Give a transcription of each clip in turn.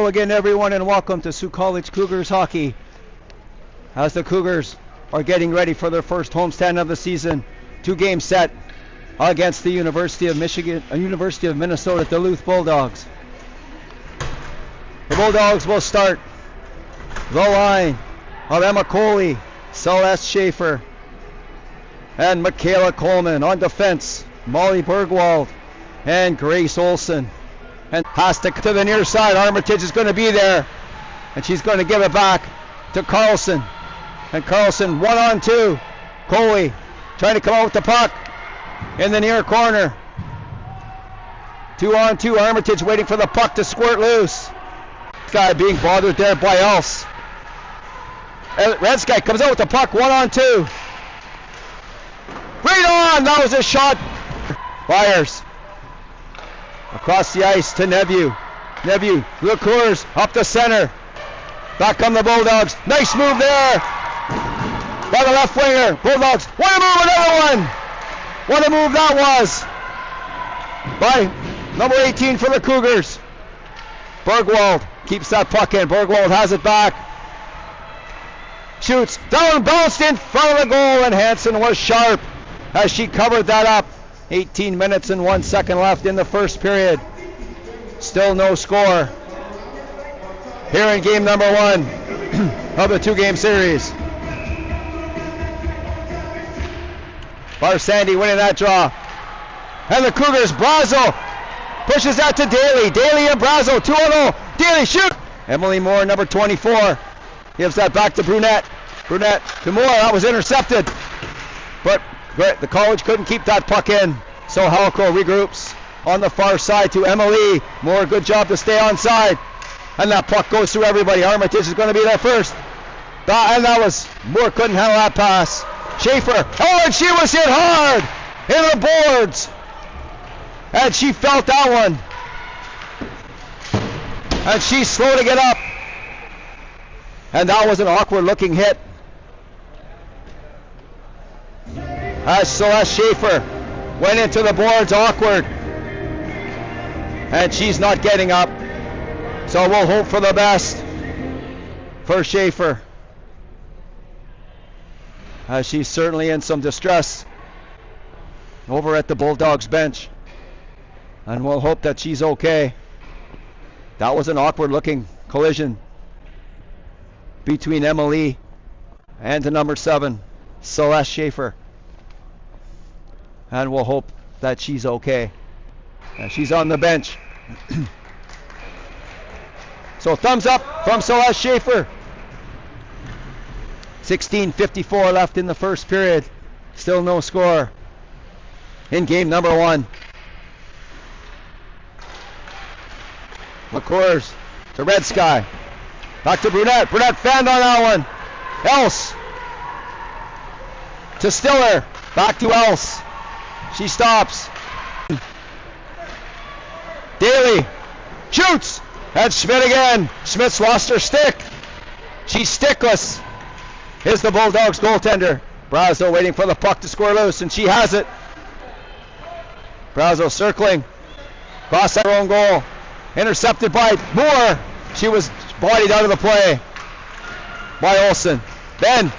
Hello again, everyone, and welcome to Sioux College Cougars hockey. As the Cougars are getting ready for their first homestand of the season, 2-game set against the University of Minnesota Duluth Bulldogs. The Bulldogs will start the line of Emma Coley, Celeste Schaefer, and Michaela Coleman. On defense, Molly Bergwald and Grace Olson. And has to the near side. Armitage is going to be there, and she's going to give it back to Carlson. And Carlson 1-on-2. Coley trying to come out with the puck in the near corner. 2-on-2. Armitage waiting for the puck to squirt loose. This guy being bothered there by Else. Red Sky comes out with the puck. 1-on-2. Right on! That was a shot. Fires. Across the ice to Nebu. Nebu, the Cougars up the center. Back come the Bulldogs. Nice move there by the left winger. Bulldogs, what a move, another one. What a move that was by number 18 for the Cougars. Bergwald keeps that puck in. Bergwald has it back. Shoots, down, bounced in front of the goal, and Hansen was sharp as she covered that up. 18 minutes and 1 second left in the first period. Still no score here in game number 1 of the 2-game series. Barsandi winning that draw. And the Cougars, Brazo pushes that to Daly. Daly and Brazo, 2-0. Daly, shoot! Emily Moore, number 24, gives that back to Brunette. Brunette to Moore, that was intercepted. But the College couldn't keep that puck in, so Halco regroups on the far side to Emily. More good job to stay on side, and that puck goes through everybody. Armitage is going to be there first, and that was Moore couldn't handle that pass. Schaefer, oh, and she was hit hard in the boards, and she felt that one, and she's slow to get up, and that was an awkward looking hit. As Celeste Schaefer went into the boards, awkward, and she's not getting up, so we'll hope for the best for Schaefer, as she's certainly in some distress over at the Bulldogs bench, and we'll hope that she's okay. That was an awkward looking collision between Emily and the number 7 Celeste Schaefer, and we'll hope that she's okay. And she's on the bench. So thumbs up from Celeste Schaefer. 16:54 left in the first period. Still no score in game number 1. McCours to Red Sky. Back to Brunette. Brunette fanned on that one. Else to Stiller. Back to Else. She stops. Daly shoots. That's Schmidt again. Schmidt's lost her stick. She's stickless. Here's the Bulldogs goaltender. Brazo waiting for the puck to score loose, and she has it. Brazo circling. Cross her own goal. Intercepted by Moore. She was bodied out of the play by Olsen. Then,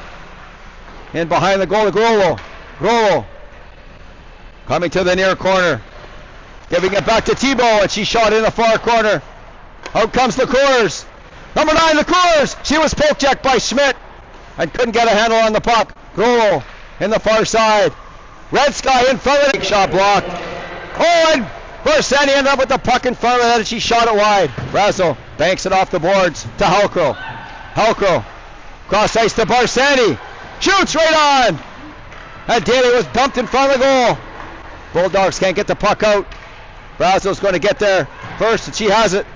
in behind the goal to Grolo. Grolo coming to the near corner. Giving it back to Thibault, and she shot in the far corner. Out comes the Cougars. Number 9, the Cougars. She was poke checked by Schmidt and couldn't get a handle on the puck. Grolo in the far side. Red Sky in front of the shot blocked. Oh, and Barsani ended up with the puck in front of that, and she shot it wide. Brazo banks it off the boards to Halcro. Halcro cross ice to Barsani. Shoots right on. And Daly was bumped in front of the goal. Bulldogs can't get the puck out. Brazo's going to get there first, and she has it.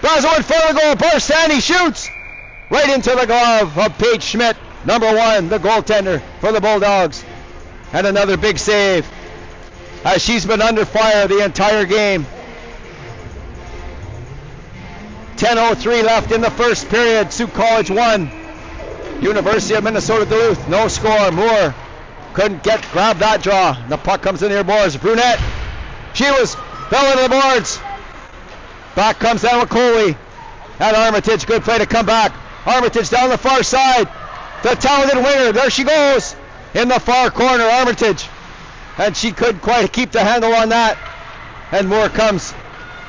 Brazo in front of the goal. Barsani shoots right into the glove of Paige Schmidt, number 1, the goaltender for the Bulldogs. And another big save, as she's been under fire the entire game. 10:03 left in the first period. Sioux College 1, University of Minnesota Duluth, no score. Moore couldn't grab that draw. The puck comes in here, boys. Brunette, she fell into the boards. Back comes down with Coley. And Armitage, good play to come back. Armitage down the far side. The talented winger, there she goes. In the far corner, Armitage. And she couldn't quite keep the handle on that. And Moore comes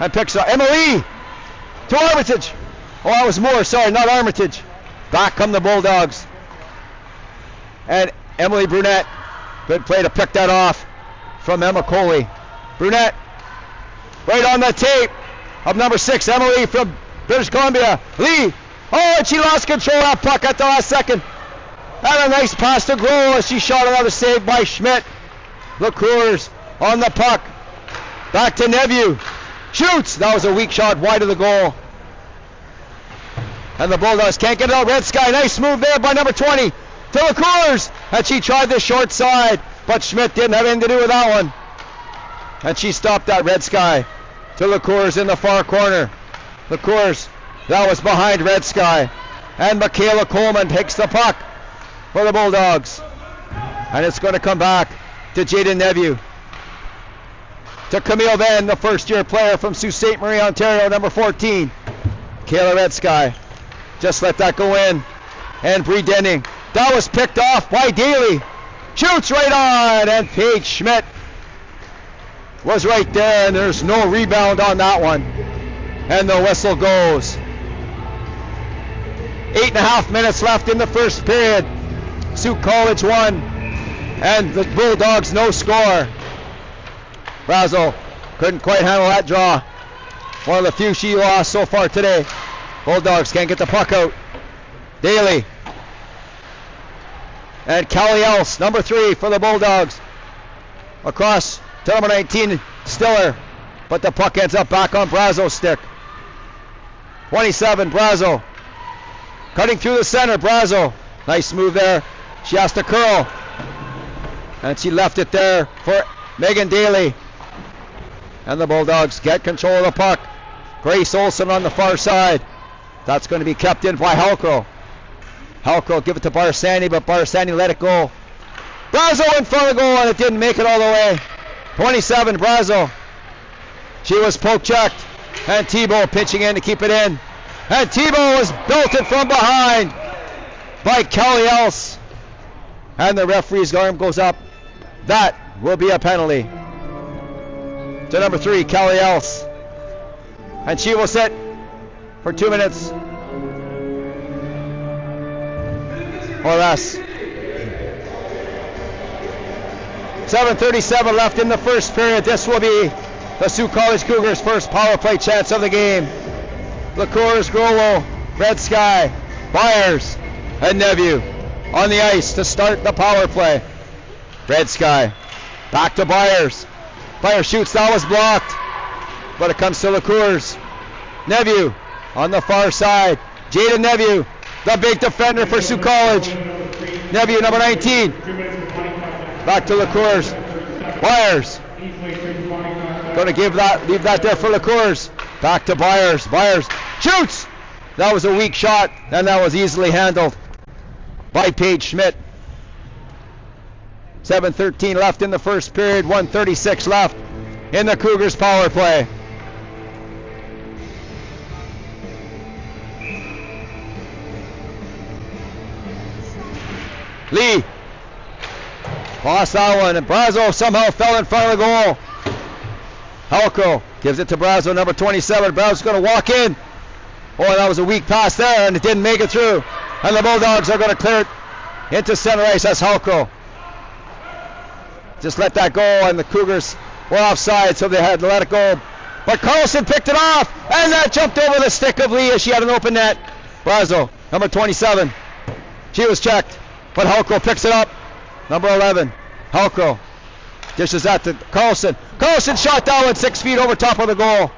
and picks up. Emily to Armitage. Oh, that was Moore, sorry, not Armitage. Back come the Bulldogs. And Emily Brunette, good play to pick that off from Emma Coley. Brunette, right on the tape of number 6, Emily from British Columbia. Lee, oh, and she lost control of that puck at the last second. And a nice pass to Grohl as she shot another save by Schmidt. The Cougars on the puck. Back to Neviu. Shoots. That was a weak shot wide of the goal. And the Bulldogs can't get it out. Red Sky, nice move there by number 20 to the Cougars. And she tried the short side, but Schmidt didn't have anything to do with that one. And she stopped that. Red Sky to the Cougars in the far corner. The Cougars, that was behind Red Sky. And Michaela Coleman takes the puck for the Bulldogs. And it's going to come back to Jaden Neviu. To Camille Venn, the first-year player from Sault Ste. Marie, Ontario, number 14. Kayla Red Sky just let that go in. And Bree Denning. That was picked off by Daly. Shoots right on, and Paige Schmidt was right there, and there's no rebound on that one. And the whistle goes. 8.5 minutes left in the first period. Sault College 1, and the Bulldogs no score. Brazo couldn't quite handle that draw. One of the few she lost so far today. Bulldogs can't get the puck out. Daly. And Callie Else, number 3 for the Bulldogs. Across to number 19, Stiller. But the puck ends up back on Brazo's stick. 27, Brazo. Cutting through the center, Brazo. Nice move there. She has to curl. And she left it there for Megan Daly. And the Bulldogs get control of the puck. Grace Olsen on the far side. That's going to be kept in by Halcro. Halcro give it to Barsani, but Barsani let it go. Brazo in front of the goal, and it didn't make it all the way. 27, Brazo. She was poke checked. And Tebow pitching in to keep it in. And Tebow was belted from behind by Kelly Else. And the referee's arm goes up. That will be a penalty to number 3, Kelly Else. And she will sit for 2 minutes or less. 7:37 left in the first period. This will be the Sault College Cougars' first power play chance of the game. LaCours, Grolo, Red Sky, Byers, and Neviu on the ice to start the power play. Red Sky back to Byers. Byers shoots, that was blocked, but it comes to LaCours. Neviu on the far side. Jaden Neviu, the big defender for Sault College. Neviu, number 19. Back to LaCours. Byers. Going to leave that there for LaCours. Back to Byers. Byers shoots. That was a weak shot, and that was easily handled by Paige Schmidt. 7:13 left in the first period. 1:36 left in the Cougars power play. Lee lost that one, and Brazo somehow fell in front of the goal. Halco gives it to Brazo, number 27. Brazo's going to walk in. Oh, that was a weak pass there, and it didn't make it through. And the Bulldogs are going to clear it into center ice. That's Halco. Just let that go, and the Cougars were offside, so they had to let it go. But Carlson picked it off, and that jumped over the stick of Lee as she had an open net. Brazo, number 27. She was checked, but Halco picks it up. Number 11, Halco dishes that to Carlson. Carlson shot that one 6 feet over top of the goal.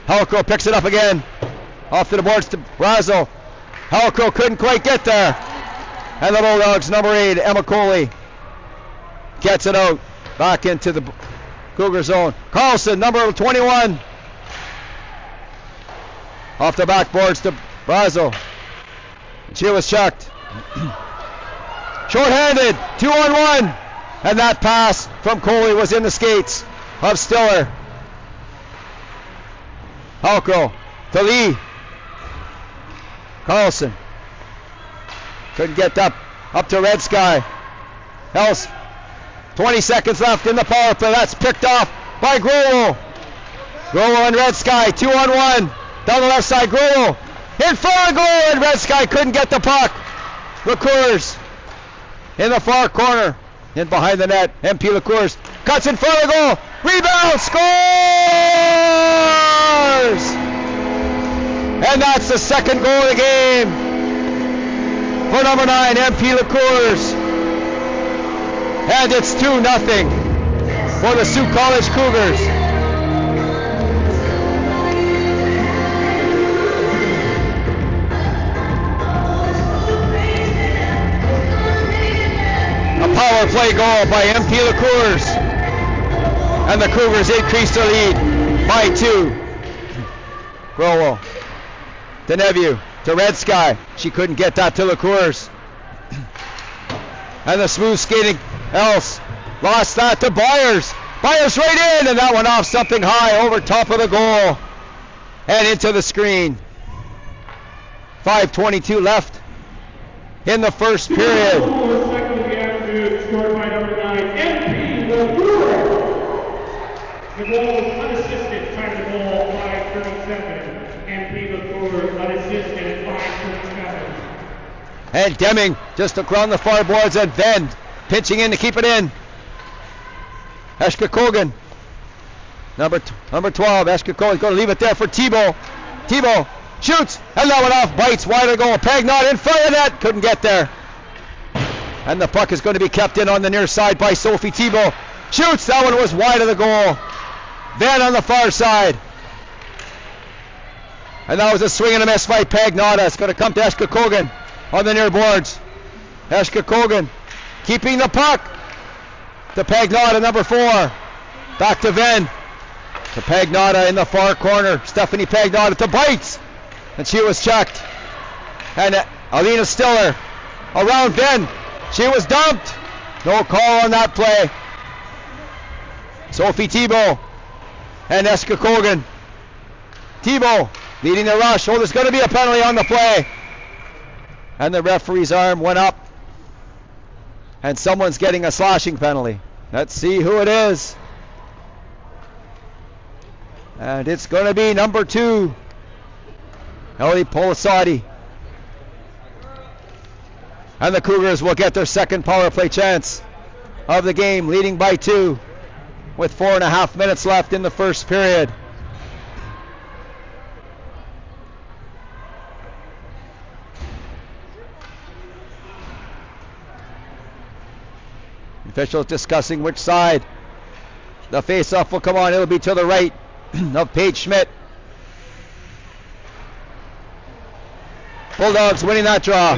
Halco picks it up again. Off to the boards to Brazo. Halco couldn't quite get there. And the Bulldogs, number 8, Emma Coley, gets it out back into the Cougar zone. Carlson, number 21. Off the backboards to Brazo. She was checked. Short-handed, 2-on-1. And that pass from Coley was in the skates of Stiller. Halco to Lee. Carlson couldn't get up to Red Sky. Else, 20 seconds left in the power play. That's picked off by Grolo. Grolo and Red Sky, 2-on-1. Down the left side, Grolo in front of goal, and Red Sky couldn't get the puck. Liqueurs in the far corner, in behind the net. MP Liqueurs cuts in front of goal. Rebound, scores! And that's the second goal of the game for number 9, MP Liqueurs. And it's 2-0 for the Sioux College Cougars. A power play goal by MP Liqueurs. And the Cougars increase their lead by 2. Grolo to Neviu, to Red Sky. She couldn't get that to Liqueurs. And the smooth skating Else lost that to Byers. Byers right in, and that went off something high over top of the goal and into the screen. 5:22 left in the first period. Scored by number 9, MP Liqueurs. The goal was unassisted, time of the goal 5:37. MP Liqueurs unassisted at 5:37. And Deming just around the far boards, and Vend pinching in to keep it in. Eshka Kogan, number 12. Eshka Kogan's going to leave it there for Thibault. Thibault shoots, and that went off, bites wide of goal. Pagnot in front of net, couldn't get there. And the puck is going to be kept in on the near side by Sophie Thibault. Shoots, that one was wide of the goal. Van on the far side. And that was a swing and a miss by Pagnota. It's going to come to Eshka Kogan on the near boards. Eshka Kogan keeping the puck to Pagnota, number 4. Back to Ven. To Pagnota in the far corner. Stephanie Pagnota to Bites. And she was checked. And Alina Stiller around Ven. She was dumped. No call on that play. Sophie Thibault and Eshka Kogan. Thibault leading the rush. Oh, there's going to be a penalty on the play. And the referee's arm went up. And someone's getting a slashing penalty. Let's see who it is. And it's going to be number 2, Ellie Polisotti. And the Cougars will get their second power play chance of the game, leading by 2 with 4.5 minutes left in the first period. Officials discussing which side the face-off will come on. It'll be to the right of Paige Schmidt. Bulldogs winning that draw.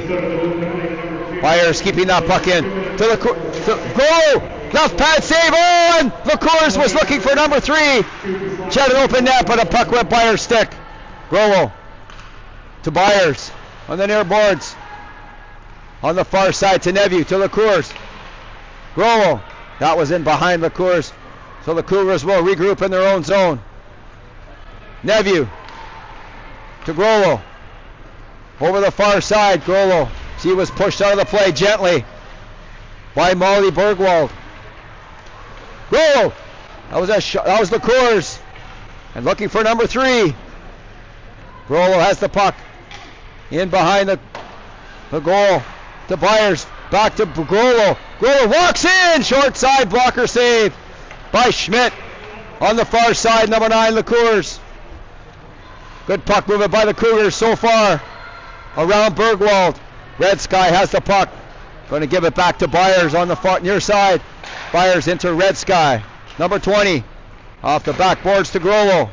Byers keeping that puck in. To the goal! Left pad save. Oh, and Liqueurs was looking for number 3. She had an open net, but a puck went by her stick. Grolo to Byers on the near boards. On the far side to Neviu, to Liqueurs. Grolo, that was in behind Liqueurs. So the Cougars will regroup in their own zone. Neviu to Grolo. Over the far side, Grolo. She was pushed out of the play gently by Molly Bergwald. Grolo, that was Liqueurs. And looking for number 3. Grolo has the puck in behind the goal to Byers. Back to Grolo. Grolo walks in. Short side blocker save by Schmidt. On the far side, number 9, Liqueurs. Good puck movement by the Cougars so far. Around Bergwald. Red Sky has the puck. Going to give it back to Byers on the far near side. Byers into Red Sky. Number 20. Off the backboards to Grolo.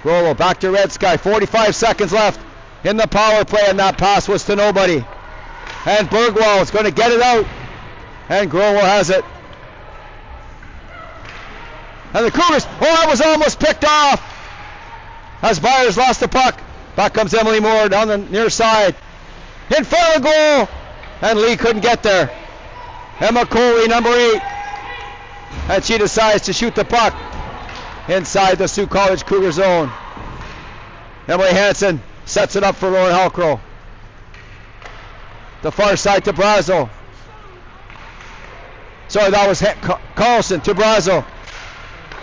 Grolo back to Red Sky. 45 seconds left in the power play, and that pass was to nobody. And Bergwald is going to get it out. And Grolo has it. And the Cougars, that was almost picked off. As Byers lost the puck. Back comes Emily Moore down the near side. In front of the goal. And Lee couldn't get there. Emma Coley, number 8. And she decides to shoot the puck inside the Sioux College Cougar zone. Emily Hansen Sets it up for Lauren Halcrow. The far side to Brazo. Sorry, that was Carlson to Brazo.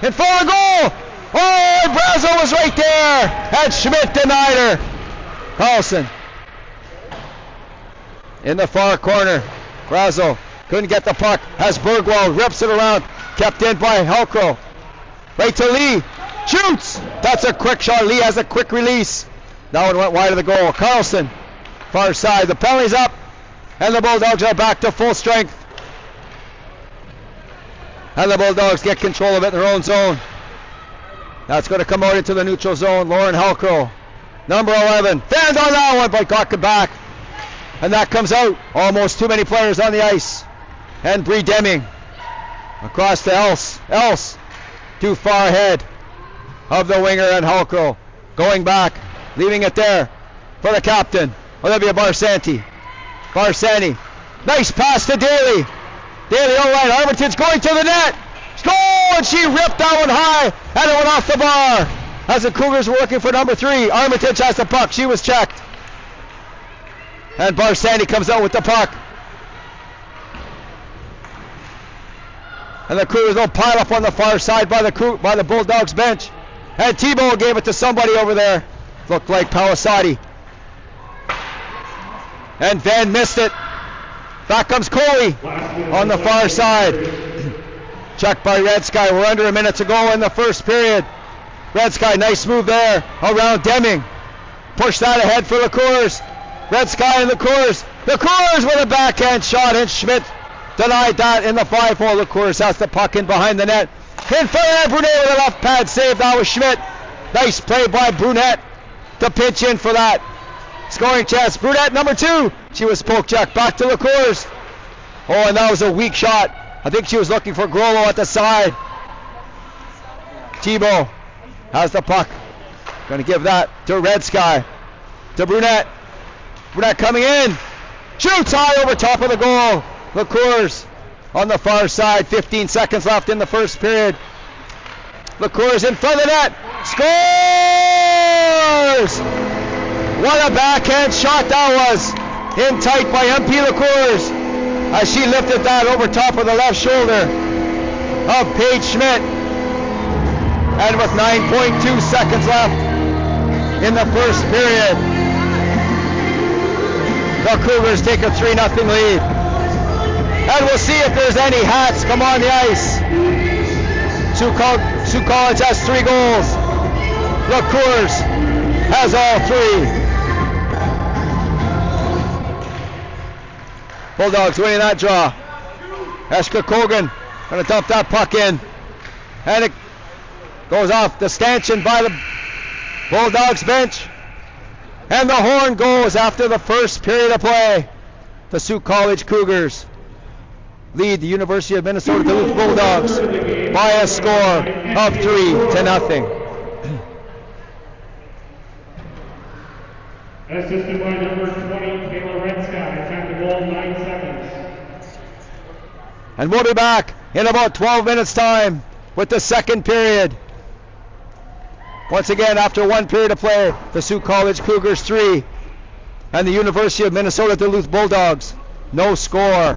In front of goal! Oh, Brazo was right there! And Schmidt denied her. Carlson. In the far corner. Brazo couldn't get the puck. Has Bergwald, rips it around. Kept in by Halcrow. Right to Lee. Shoots! That's a quick shot. Lee has a quick release. That one went wide of the goal. Carlson, far side. The penalty's up. And the Bulldogs are back to full strength. And the Bulldogs get control of it in their own zone. That's going to come out into the neutral zone. Lauren Halcrow, number 11. Fanned on that one, but got it back. And that comes out. Almost too many players on the ice. And Bree Deming across to Else. Too far ahead of the winger and Halcrow. Going back. Leaving it there for the captain, Olivia Barsanti. Barsanti. Nice pass to Daly. Daly all right. Armitage going to the net. Score! And she ripped that one high. And it went off the bar. As the Cougars were looking for number 3. Armitage has the puck. She was checked. And Barsanti comes out with the puck. And the Cougars will pile up on the far side by the Bulldogs bench. And Tebow gave it to somebody over there. Looked like Palisati. And Van missed it. Back comes Coley on the far side. Checked by Red Sky. We're under a minute to go in the first period. Red Sky, nice move there around Deming. Push that ahead for the Cougars. Red Sky and the Cougars. The Cougars with a backhand shot, and Schmidt denied that in the 5-hole. The Cougars has the puck in behind the net. In front of Brunette with a left pad save. That was Schmidt. Nice play by Brunette to pitch in for that scoring chance. Brunette, number 2. She was poke checked back to the Cougars. Oh, and that was a weak shot. I think she was looking for Grollo at the side. Tebow has the puck. Going to give that to Red Sky. To Brunette. Brunette coming in. Shoots high over top of the goal. The Cougars on the far side. 15 seconds left in the first period. The Cougars in front of the net. Scores! What a backhand shot that was. In tight by MP the Cougars. As she lifted that over top of the left shoulder of Paige Schmidt. And with 9.2 seconds left in the first period, the Cougars take a 3-0 lead. And we'll see if there's any hats come on the ice. Sioux College has 3 goals. The Cougars has all 3. Bulldogs winning that draw. Eshka Kogan going to dump that puck in. And it goes off the stanchion by the Bulldogs bench. And the horn goes after the first period of play. The Sioux College Cougars lead the University of Minnesota Duluth Bulldogs by a score of 3-0. Assisted by number 20, Kayla Red Sky. Time to goal, 9 seconds. And we'll be back in about 12 minutes time with the second period. Once again, after 1 period of play, the Sioux College Cougars 3 and the University of Minnesota Duluth Bulldogs no score.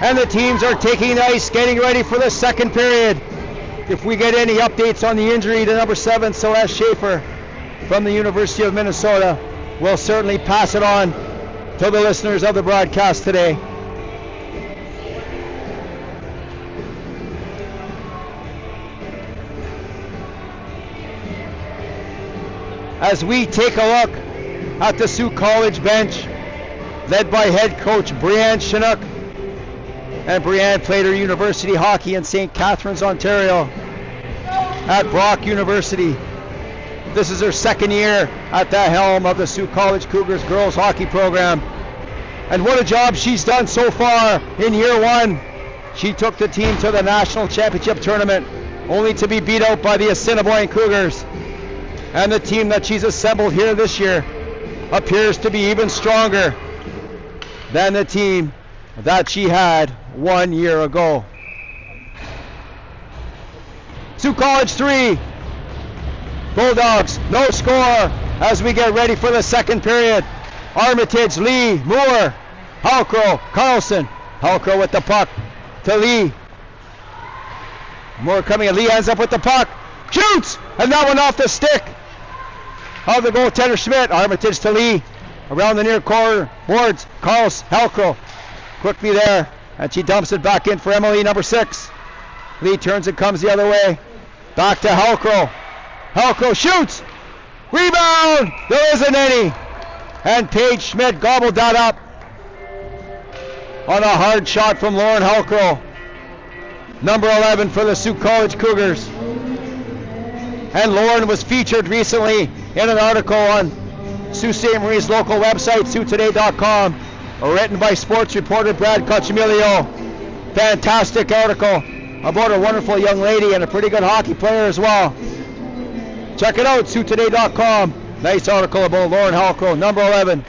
And the teams are taking the ice, getting ready for the second period. If we get any updates on the injury to number 7, Celeste Schaefer from the University of Minnesota, we'll certainly pass it on to the listeners of the broadcast today. As we take a look at the Sioux College bench, led by head coach Brianne Chinook. And Brianne played her university hockey in St. Catharines, Ontario at Brock University. This is her second year at the helm of the Sioux College Cougars girls hockey program. And what a job she's done so far in year one. She took the team to the national championship tournament, only to be beat out by the Assiniboine Cougars. And the team that she's assembled here this year appears to be even stronger than the team that she had 1 year ago. Sioux College 3, Bulldogs no score as we get ready for the second period. Armitage, Lee, Moore, Halcrow, Carlson. Halcrow with the puck to Lee. Moore coming in. Lee ends up with the puck. Shoots! And that one off the stick of the goaltender Schmidt. Armitage to Lee. Around the near corner boards. Carls, Halcrow quickly there. And she dumps it back in for Emily, number 6. Lee turns and comes the other way. Back to Halcrow. Halcrow shoots! Rebound! There isn't any. And Paige Schmidt gobbled that up on a hard shot from Lauren Halcrow. Number 11 for the Sioux College Cougars. And Lauren was featured recently in an article on Sault Ste. Marie's local website, SiouxToday.com, written by sports reporter Brad Cochimilio. Fantastic article about a wonderful young lady and a pretty good hockey player as well. Check it out, SiouxToday.com. Nice article about Lauren Halcrow, number 11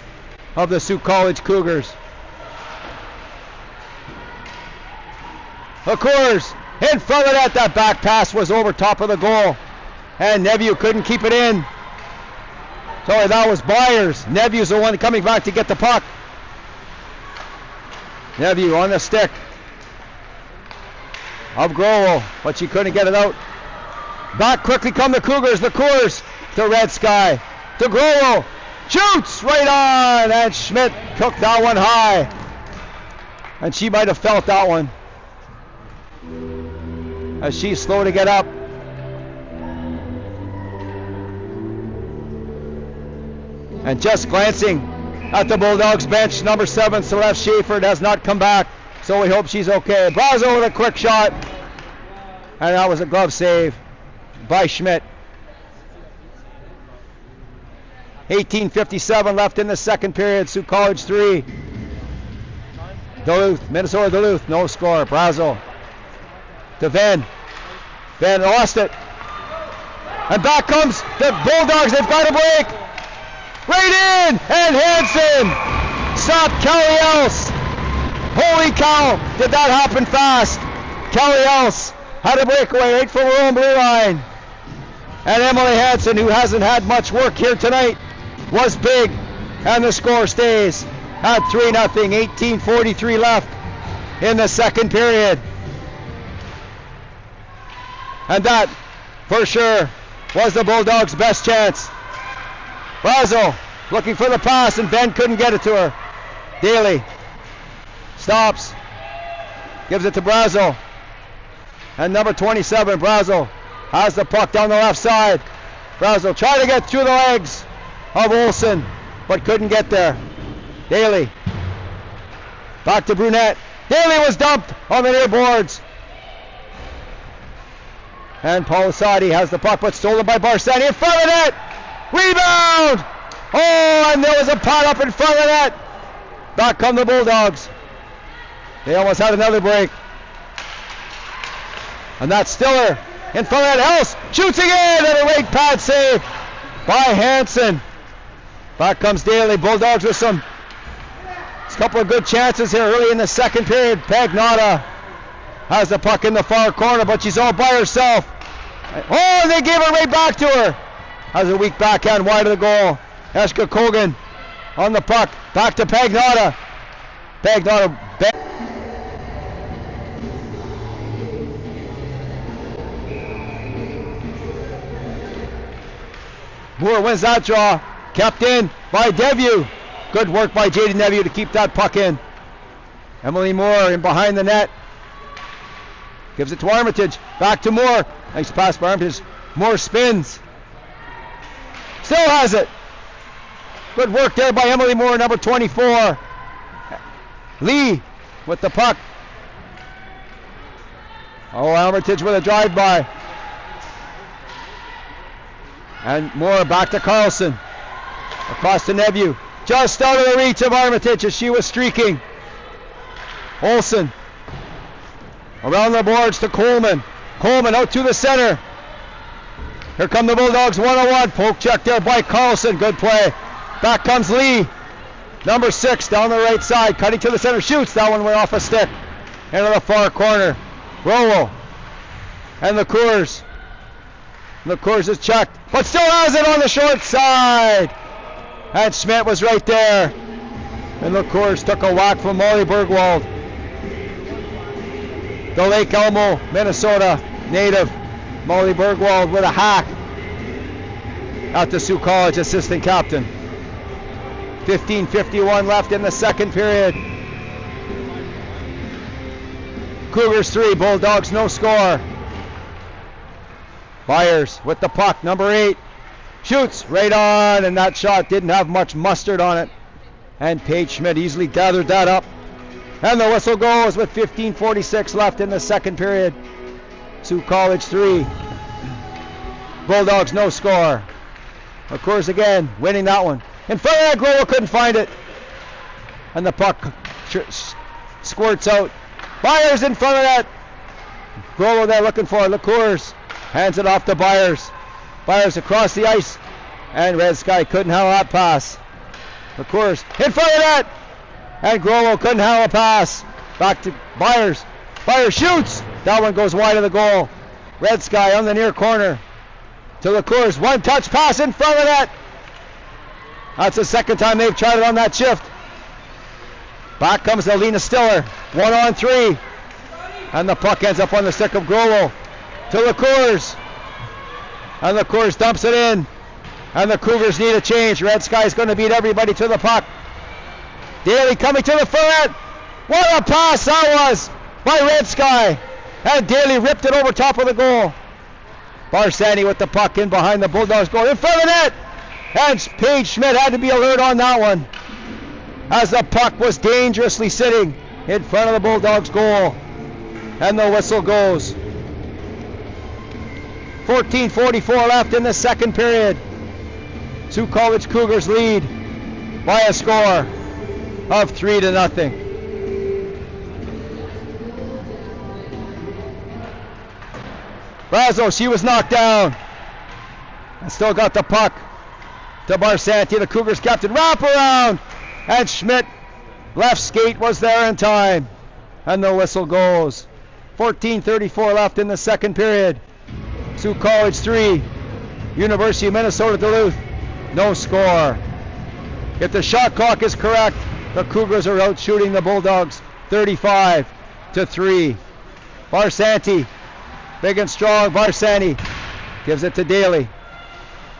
of the Sioux College Cougars. Of course, in front of that back pass was over top of the goal. And Neville couldn't keep it in. Sorry, that was Byers. Neview's the one coming back to get the puck. Neville on the stick of Growell, but she couldn't get it out. Back quickly come the Cougars. The Cougars to Red Sky. To Growell. Shoots right on. And Schmidt took that one high. And she might have felt that one, as she's slow to get up. And just glancing at the Bulldogs bench, number 7, Celeste Schaefer, has not come back, so we hope she's okay. Brazo with a quick shot, and that was a glove save by Schmidt. 18:57 left in the second period. Sioux College 3. Duluth, Minnesota Duluth, no score. Brazo to Venn. Venn lost it. And back comes the Bulldogs. They've got a break. Right in! And Hansen stopped Kelly Else. Holy cow, did that happen fast. Kelly Else had a breakaway right from her own blue line. And Emily Hansen, who hasn't had much work here tonight, was big. And the score stays at 3-0. 18:43 left in the second period. And that, for sure, was the Bulldogs' best chance. Brazo looking for the pass, and Ben couldn't get it to her. Daly stops, gives it to Brazo. And number 27, Brazo, has the puck down the left side. Brazo tried to get through the legs of Olsen, but couldn't get there. Daly back to Brunette. Daly was dumped on the near boards. And Polisati has the puck, but stolen by Barsani in front of net. Rebound! Oh, and there was a pot up in front of net. Back come the Bulldogs. They almost had another break. And that's Stiller in front of that. Else shoots again, and a right pad save by Hansen. Back comes Daly. Bulldogs with a couple of good chances here early in the second period. Pagnotta has the puck in the far corner, but she's all by herself. Oh, and they gave it right back to her. Has a weak backhand wide of the goal. Eshka Kogan on the puck. Back to Pagnotta. Pagnotta. Moore wins that draw. Kept in by Devieux. Good work by J.D. Devieux to keep that puck in. Emily Moore in behind the net. Gives it to Armitage. Back to Moore. Nice pass by Armitage. Moore spins. Still has it. Good work there by Emily Moore, number 24. Lee with the puck. Oh, Armitage with a drive-by. And Moore back to Carlson. Across to Devieux. Just out of the reach of Armitage as she was streaking. Olsen. Around the boards to Coleman. Coleman out to the center. Here come the Bulldogs 1-on-1. Poke check there by Carlson. Good play. Back comes Lee. Number 6 down the right side. Cutting to the center. Shoots. That one went off a stick. Into the far corner. Rollo. And the Cougars. The Cougars is checked. But still has it on the short side. And Schmidt was right there. And the Cougars took a whack from Molly Bergwald. The Lake Elmo, Minnesota native. Molly Bergwald with a hack at the Sioux College assistant captain. 15:51 left in the second period. Cougars 3, Bulldogs no score. Byers with the puck, number 8. Shoots right on, and that shot didn't have much mustard on it. And Paige Schmidt easily gathered that up. And the whistle goes with 15:46 left in the second period. Sioux College 3. Bulldogs no score. Of course again, winning that one. In front of that, Grolo couldn't find it. And the puck squirts out. Byers in front of that. Grolo there looking for it. Cougars hands it off to Byers. Byers across the ice. And Red Sky couldn't handle that pass. Cougars in front of that. And Grolo couldn't handle a pass. Back to Byers. Byers shoots. That one goes wide of the goal. Red Sky on the near corner. To the Cougars. One touch pass in front of that. That's the second time they've tried it on that shift. Back comes Alina Stiller. 1-on-3. And the puck ends up on the stick of Grolo. To the Cougars. And the Cougars dumps it in. And the Cougars need a change. Red Sky's going to beat everybody to the puck. Daly coming to the front. What a pass that was by Red Sky. And Daly ripped it over top of the goal. Barsani with the puck in behind the Bulldogs goal. In front of net. And Paige Schmidt had to be alert on that one, as the puck was dangerously sitting in front of the Bulldogs goal. And the whistle goes. 14:44 left in the second period. Sioux College Cougars lead by a score of 3-0. Brazo, she was knocked down. And still got the puck to Barsanti, the Cougars captain. Wrap around. And Schmidt, left skate, was there in time. And the whistle goes. 14:34 left in the second period. Sioux College 3, University of Minnesota Duluth, no score. If the shot clock is correct, the Cougars are out shooting the Bulldogs 35-3. Barsanti, big and strong. Barsani gives it to Daly.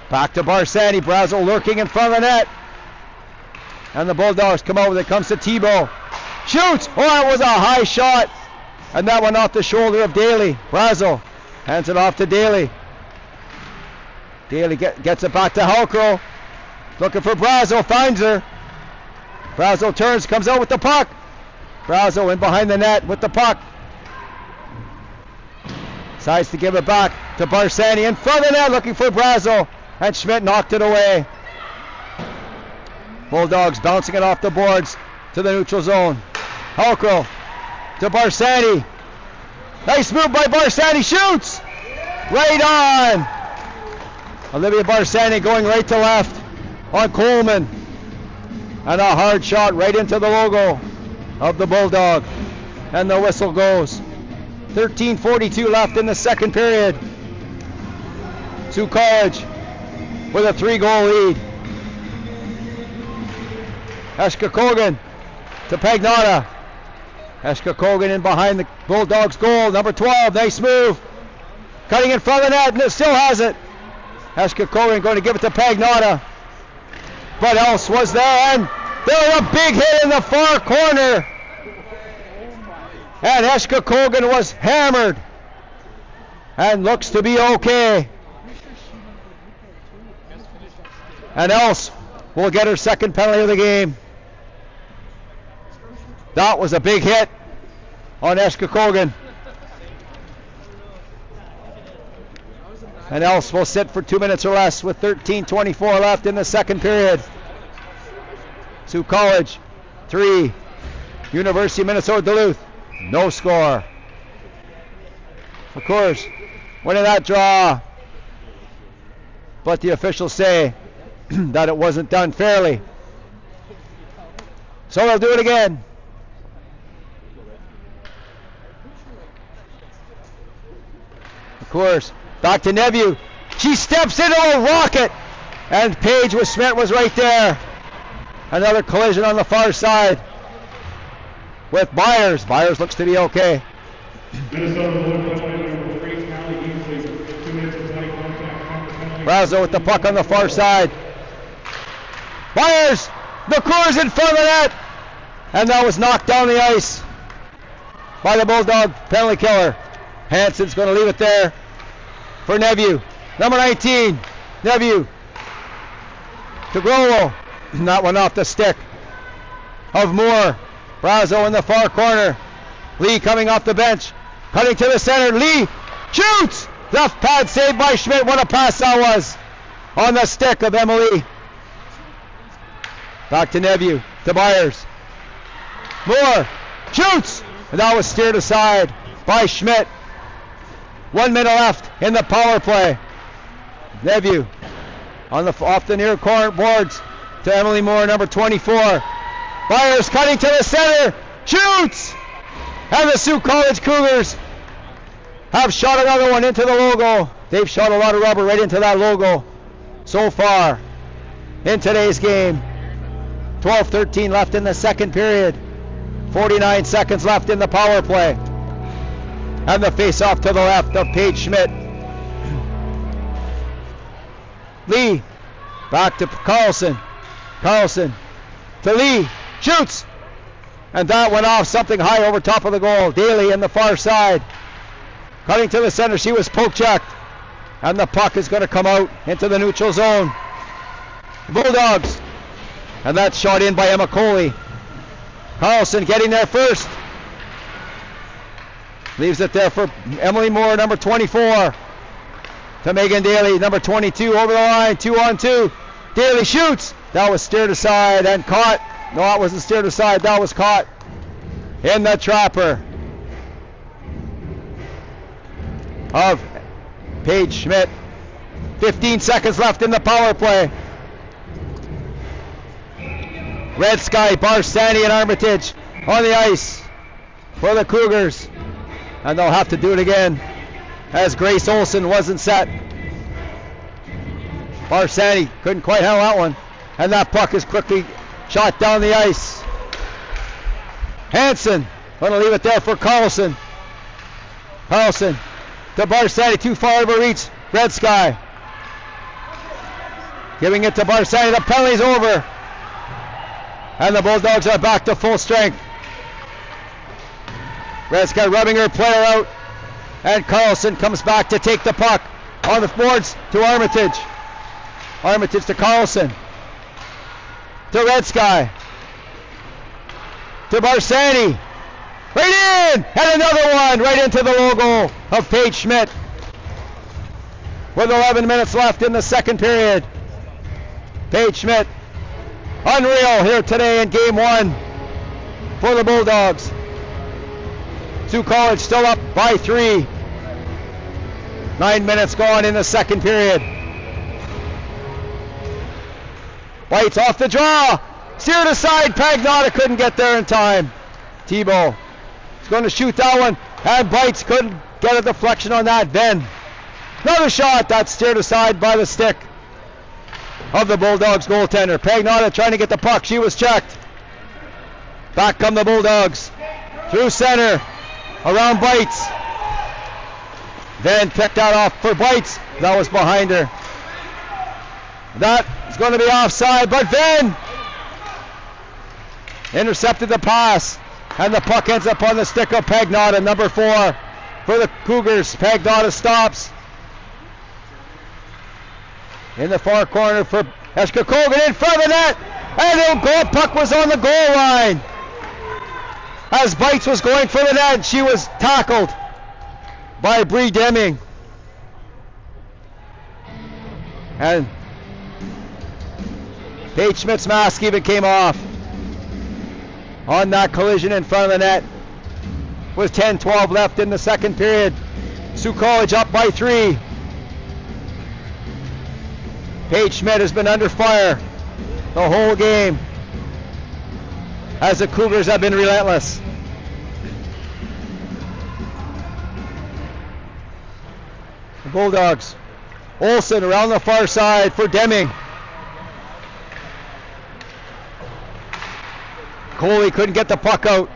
Back to Barsani. Brazo lurking in front of the net. And the Bulldogs come out with it. Comes to Tebow. Shoots! Oh, that was a high shot. And that one off the shoulder of Daly. Brazo hands it off to Daly. Daly gets it back to Halcro. Looking for Brazo. Finds her. Brazo turns. Comes out with the puck. Brazo in behind the net with the puck. Decides to give it back to Barsani in front of the net, looking for Brazo. And Schmidt knocked it away. Bulldogs bouncing it off the boards to the neutral zone. Halcro to Barsani. Nice move by Barsani. Shoots! Right on! Olivia Barsani going right to left on Coleman. And a hard shot right into the logo of the Bulldog. And the whistle goes. 13:42 left in the second period. Sioux College with a 3-goal lead. Eshka Kogan to Pagnotta. Eshka Kogan in behind the Bulldogs goal. Number 12, nice move. Cutting in front of the net, and it still has it. Cougars going to give it to Pagnotta. But else was there, and there was a big hit in the far corner. And Cougars was hammered. And looks to be okay. And else will get her second penalty of the game. That was a big hit on Cougars. And else will sit for 2 minutes or less with 13:24 left in the second period. Sioux College 3, University of Minnesota Duluth no score. Of course, winning that draw, but the officials say that it wasn't done fairly. So they'll do it again. Of course, back to Neveu. She steps into a rocket, and Paige with Schmidt was right there. Another collision on the far side with Byers. Byers looks to be okay. Brazo with the puck on the far side. Byers, the Cougars in front of the net, and that was knocked down the ice by the Bulldog penalty killer. Hansen's going to leave it there for Neveu. Number 19, Neveu to Grolo. That one off the stick of Moore. Brazo in the far corner. Lee coming off the bench. Cutting to the center. Lee shoots! Left pad saved by Schmidt. What a pass that was on the stick of Emily. Back to Neveu. To Byers. Moore shoots! And that was steered aside by Schmidt. 1 minute left in the power play. Neveu on the off the near corner boards to Emily Moore, number 24. Byers cutting to the center, shoots! And the Sioux College Cougars have shot another one into the logo. They've shot a lot of rubber right into that logo so far in today's game. 12:13 left in the second period. 49 seconds left in the power play. And the face-off to the left of Paige Schmidt. Lee, back to Carlson. Carlson to Lee, shoots! And that went off something high over top of the goal. Daly in the far side. Cutting to the center, she was poke-checked. And the puck is going to come out into the neutral zone. Bulldogs. And that's shot in by Emma Coley. Carlson getting there first. Leaves it there for Emily Moore, number 24. To Megan Daly, number 22, over the line, 2-on-2. Daly shoots. That was steered aside and caught. No, that wasn't steered aside. That was caught in the trapper of Paige Schmidt. 15 seconds left in the power play. Red Sky, Barsani, and Armitage on the ice for the Cougars. And they'll have to do it again as Grace Olsen wasn't set. Barsani couldn't quite handle that one. And that puck is quickly shot down the ice. Hansen going to leave it there for Carlson. Carlson to Barsani, too far over reach. Red Sky giving it to Barsani. The penalty's over. And the Bulldogs are back to full strength. Red Sky rubbing her player out. And Carlson comes back to take the puck on the boards to Armitage. Armitage to Carlson. To Red Sky. To Barsani. Right in! And another one right into the logo of Paige Schmidt. With 11 minutes left in the second period. Paige Schmidt, unreal here today in game one for the Bulldogs. Sioux College still up by 3. 9 minutes gone in the second period. Bites off the draw. Steered aside. Pagnotta couldn't get there in time. Tebow is going to shoot that one. And Bites couldn't get a deflection on that. Then another shot that's steered aside by the stick of the Bulldogs goaltender. Pagnotta trying to get the puck. She was checked. Back come the Bulldogs. Through center. Around Bites. Then picked that off for Bites. That was behind her. That is going to be offside, but then intercepted the pass, and the puck ends up on the stick of Pagnotta, number 4 for the Cougars. Pagnotta stops in the far corner for Eshkakogan in front of the net, and the goal puck was on the goal line. As Bites was going for the net, she was tackled by Bree Deming. And Paige Schmidt's mask even came off on that collision in front of the net. With 10-12 left in the second period. Sioux College up by 3. Paige Schmidt has been under fire the whole game as the Cougars have been relentless. The Bulldogs. Olsen around the far side for Deming. Coley couldn't get the puck out,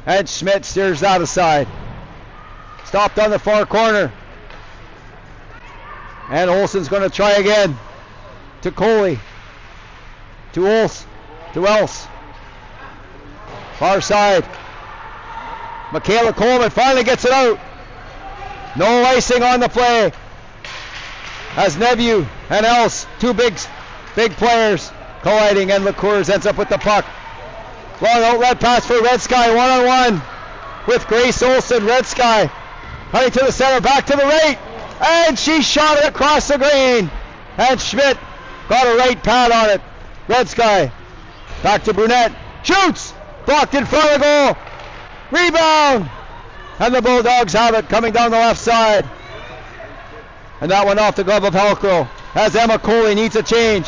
and Schmidt steers that aside. Stopped on the far corner, and Olsen's going to try again. To Coley, to Else. Far side. Michaela Coleman finally gets it out. No icing on the play, as Nephew and Else, two big players, colliding, and LaCours ends up with the puck. Long outlet pass for Red Sky, one-on-one with Grace Olsen. Red Sky running to the center, back to the right, and she shot it across the green, and Schmidt got a right pad on it. Red Sky back to Brunette, shoots, blocked in front of the goal, rebound, and the Bulldogs have it coming down the left side. And that one off the glove of Halcro as Emma Coley needs a change.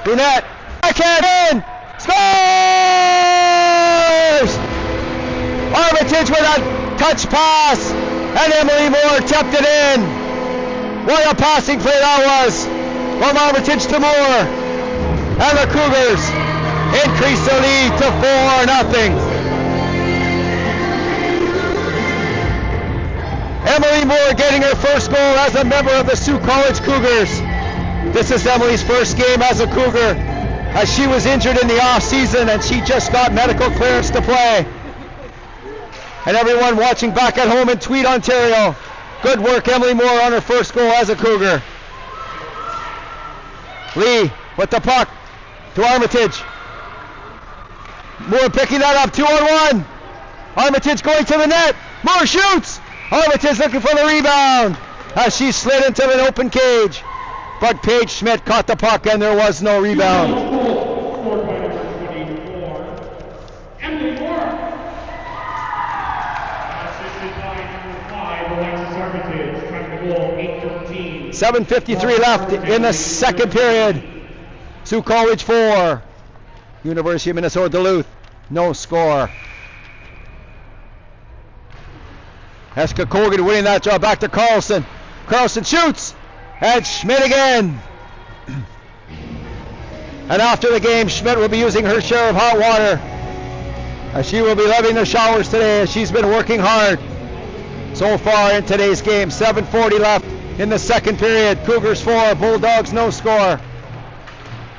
Brunette, backhand in, scores! Armitage with a touch pass, and Emily Moore tapped it in. What a passing play that was from Armitage to Moore. And the Cougars increase the lead to 4-0. Emily Moore getting her first goal as a member of the Sioux College Cougars. This is Emily's first game as a Cougar, as she was injured in the off-season and she just got medical clearance to play. And everyone watching back at home in Tweed, Ontario, good work, Emily Moore, on her first goal as a Cougar. Lee with the puck to Armitage. Moore picking that up, 2-on-1. Armitage going to the net. Moore shoots. Armitage looking for the rebound as she slid into an open cage. But Paige Schmidt caught the puck and there was no rebound. Scored by number 24, Emily Moore. Assisted by number 5, Alexis Armitage. Time to goal, 8:15. 7:53 left in the second period. Sioux College 4. University of Minnesota Duluth, no score. Eska Kogan winning that job, back to Carlson. Carlson shoots, and Schmidt again. And after the game, Schmidt will be using her share of hot water, as she will be loving the showers today, as she's been working hard so far in today's game. 7:40 left in the second period. Cougars 4, Bulldogs no score.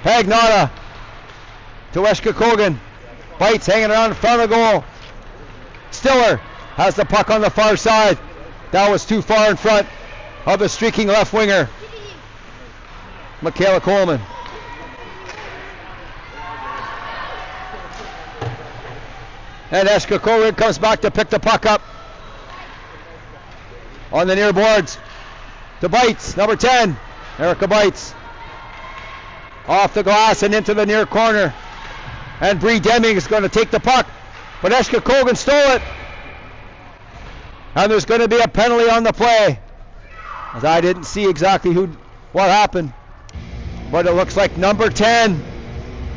Pagnotta to Eska Kogan. Bites hanging around in front of the goal. Stiller has the puck on the far side. That was too far in front of the streaking left winger, Michaela Coleman. And Eska Kogan comes back to pick the puck up on the near boards to Bites, number 10, Erica Bites. Off the glass and into the near corner. And Bree Deming is going to take the puck, but Eska Kogan stole it. And there's going to be a penalty on the play, as I didn't see exactly what happened, but it looks like number 10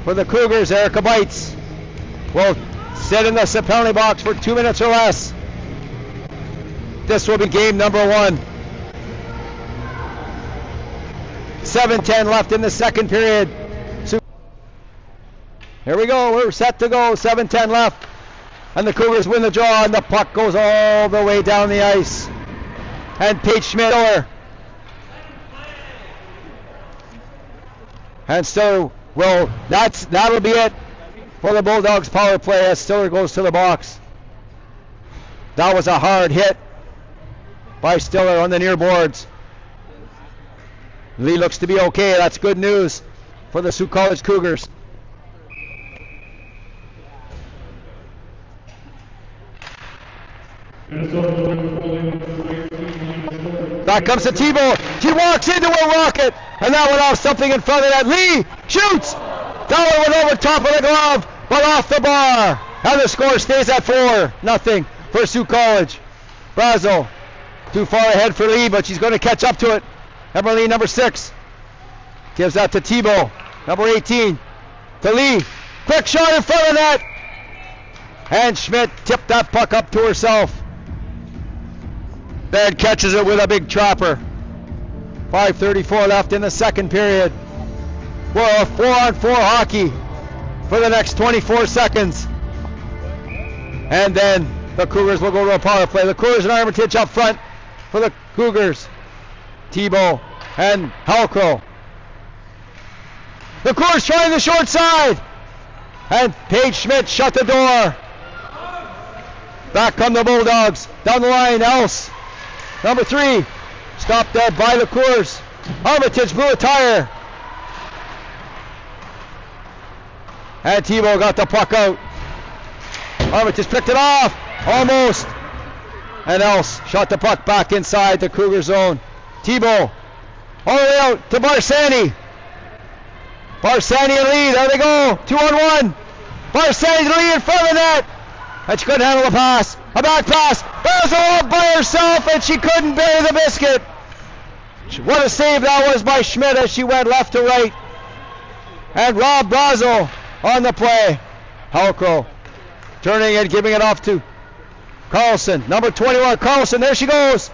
for the Cougars, Erica Bites, will sit in the penalty box for 2 minutes or less. This will be game number 1. 7:10 left in the second period. Here we go, we're set to go, 7:10 left. And the Cougars win the draw, and the puck goes all the way down the ice. And Paige Schmidt And Stiller that'll be it for the Bulldogs power play as Stiller goes to the box. That was a hard hit by Stiller on the near boards. Lee looks to be okay. That's good news for the Sioux College Cougars. Back comes the T-ball. He walks into a rocket, and that went off something in front of that. Lee shoots. That one went over top of the glove, but off the bar. And the score stays at 4-0 for Sioux College. Brazo too far ahead for Lee, but she's going to catch up to it. Lee, number 6, gives that to Tebow. Number 18 to Lee. Quick shot in front of that. And Schmidt tipped that puck up to herself. Then catches it with a big trapper. 5:34 left in the second period. Well, 4-on-4 hockey for the next 24 seconds. And then the Cougars will go to a power play. The Cougars and Armitage up front for the Cougars. Tebow and Halcro. The Cougars trying the short side. And Paige Schmidt shut the door. Back come the Bulldogs. Down the line, Else. Number 3. Stopped there by the Cougars. Armitage blew a tire. And Tebow got the puck out. Armitage picked it off. Almost. And Else shot the puck back inside the Cougar zone. Tebow all the way out to Barsani. Barsani and Lee. There they go. 2-on-1. Barsani to Lee in front of that. And she couldn't handle the pass. A back pass. Brazo up by herself, and she couldn't bury the biscuit. What a save that was by Schmidt as she went left to right. And Rob Brazo on the play. Halcro turning and giving it off to Carlson. Number 21, Carlson. There she goes.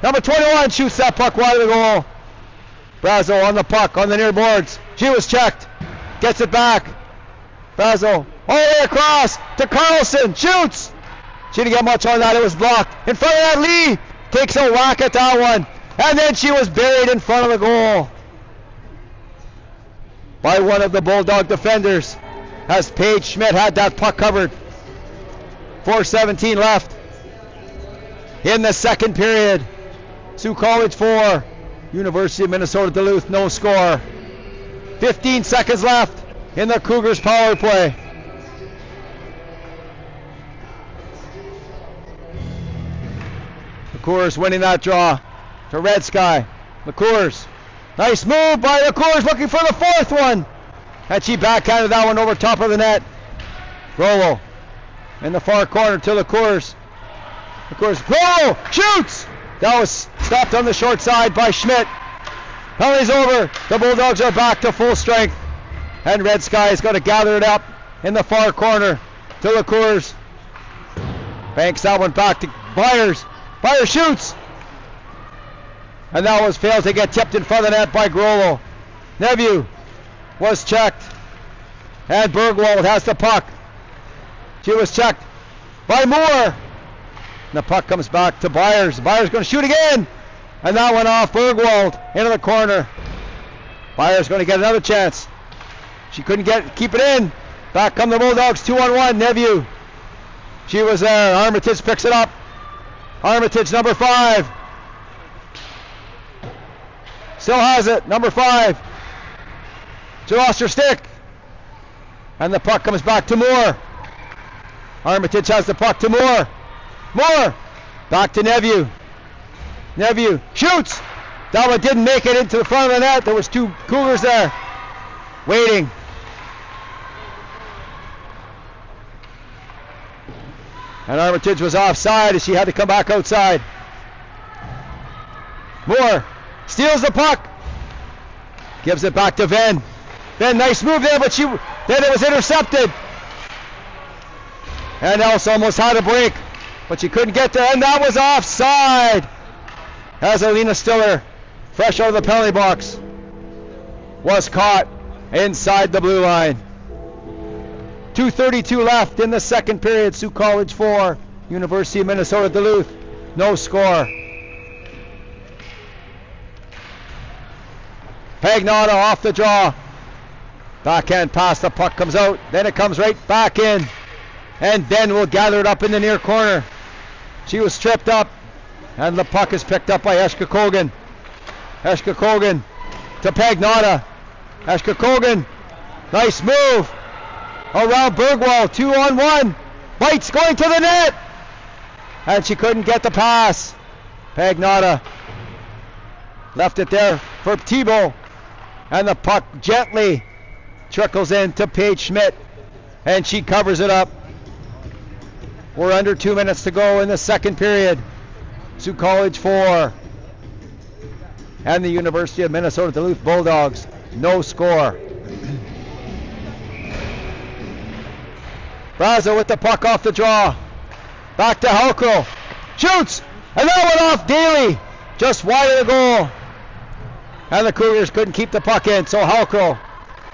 Number 21 shoots that puck wide of the goal. Brazo on the puck on the near boards. She was checked. Gets it back. Brazo all the way across to Carlson. Shoots. She didn't get much on that. It was blocked. In front of that, Lee takes a whack at that one. And then she was buried in front of the goal by one of the Bulldog defenders as Paige Schmidt had that puck covered. 4:17 left in the second period. Sioux College 4, University of Minnesota Duluth no score. 15 seconds left in the Cougars power play. The Cougars winning that draw to Red Sky. The Cougars. Nice move by the Cougars looking for the fourth one. And she backhanded that one over top of the net. Rolo in the far corner to the Cougars. The Cougars. Rolo shoots! That was stopped on the short side by Schmidt. Penalty's over. The Bulldogs are back to full strength. And Red Sky is going to gather it up in the far corner to the Cougars. Banks that one back to Byers. Byers shoots. And that was failed to get tipped in front of the net by Grollo. Neveu was checked. And Bergwald has the puck. She was checked by Moore. And the puck comes back to Byers. Byers going to shoot again. And that went off Bergwald into the corner. Byers going to get another chance. She couldn't keep it in. Back come the Bulldogs, 2-on-1. Neveu. She was there. Armitage picks it up. Armitage, number 5. Still has it. Number 5. She lost her stick. And the puck comes back to Moore. Armitage has the puck to Moore. Moore. Back to Neveu. Neveu shoots. That one didn't make it into the front of the net. There was 2 Cougars there waiting. And Armitage was offside as she had to come back outside. Moore steals the puck. Gives it back to Venn. Venn, nice move there, but then it was intercepted. And Else almost had a break, but she couldn't get there, and that was offside. As Alina Stiller, fresh out of the penalty box, was caught inside the blue line. 2:32 left in the second period. Sioux College 4, University of Minnesota Duluth, no score. Pagnotta off the draw. Backhand pass, the puck comes out, then it comes right back in. And then we'll gather it up in the near corner. She was tripped up, and the puck is picked up by Eshka Kogan. Eshka Kogan to Pagnotta. Eshka Kogan, nice move. Around Bergwall, 2-on-1. Bites going to the net. And she couldn't get the pass. Pagnotta left it there for Thibault. And the puck gently trickles in to Paige Schmidt, and she covers it up. We're under 2 minutes to go in the second period. Sioux College 4 and the University of Minnesota Duluth Bulldogs, no score. Brazo with the puck off the draw. Back to Halkro. Shoots! And that went off Daly, just wide of the goal. And the Cougars couldn't keep the puck in, so Halkro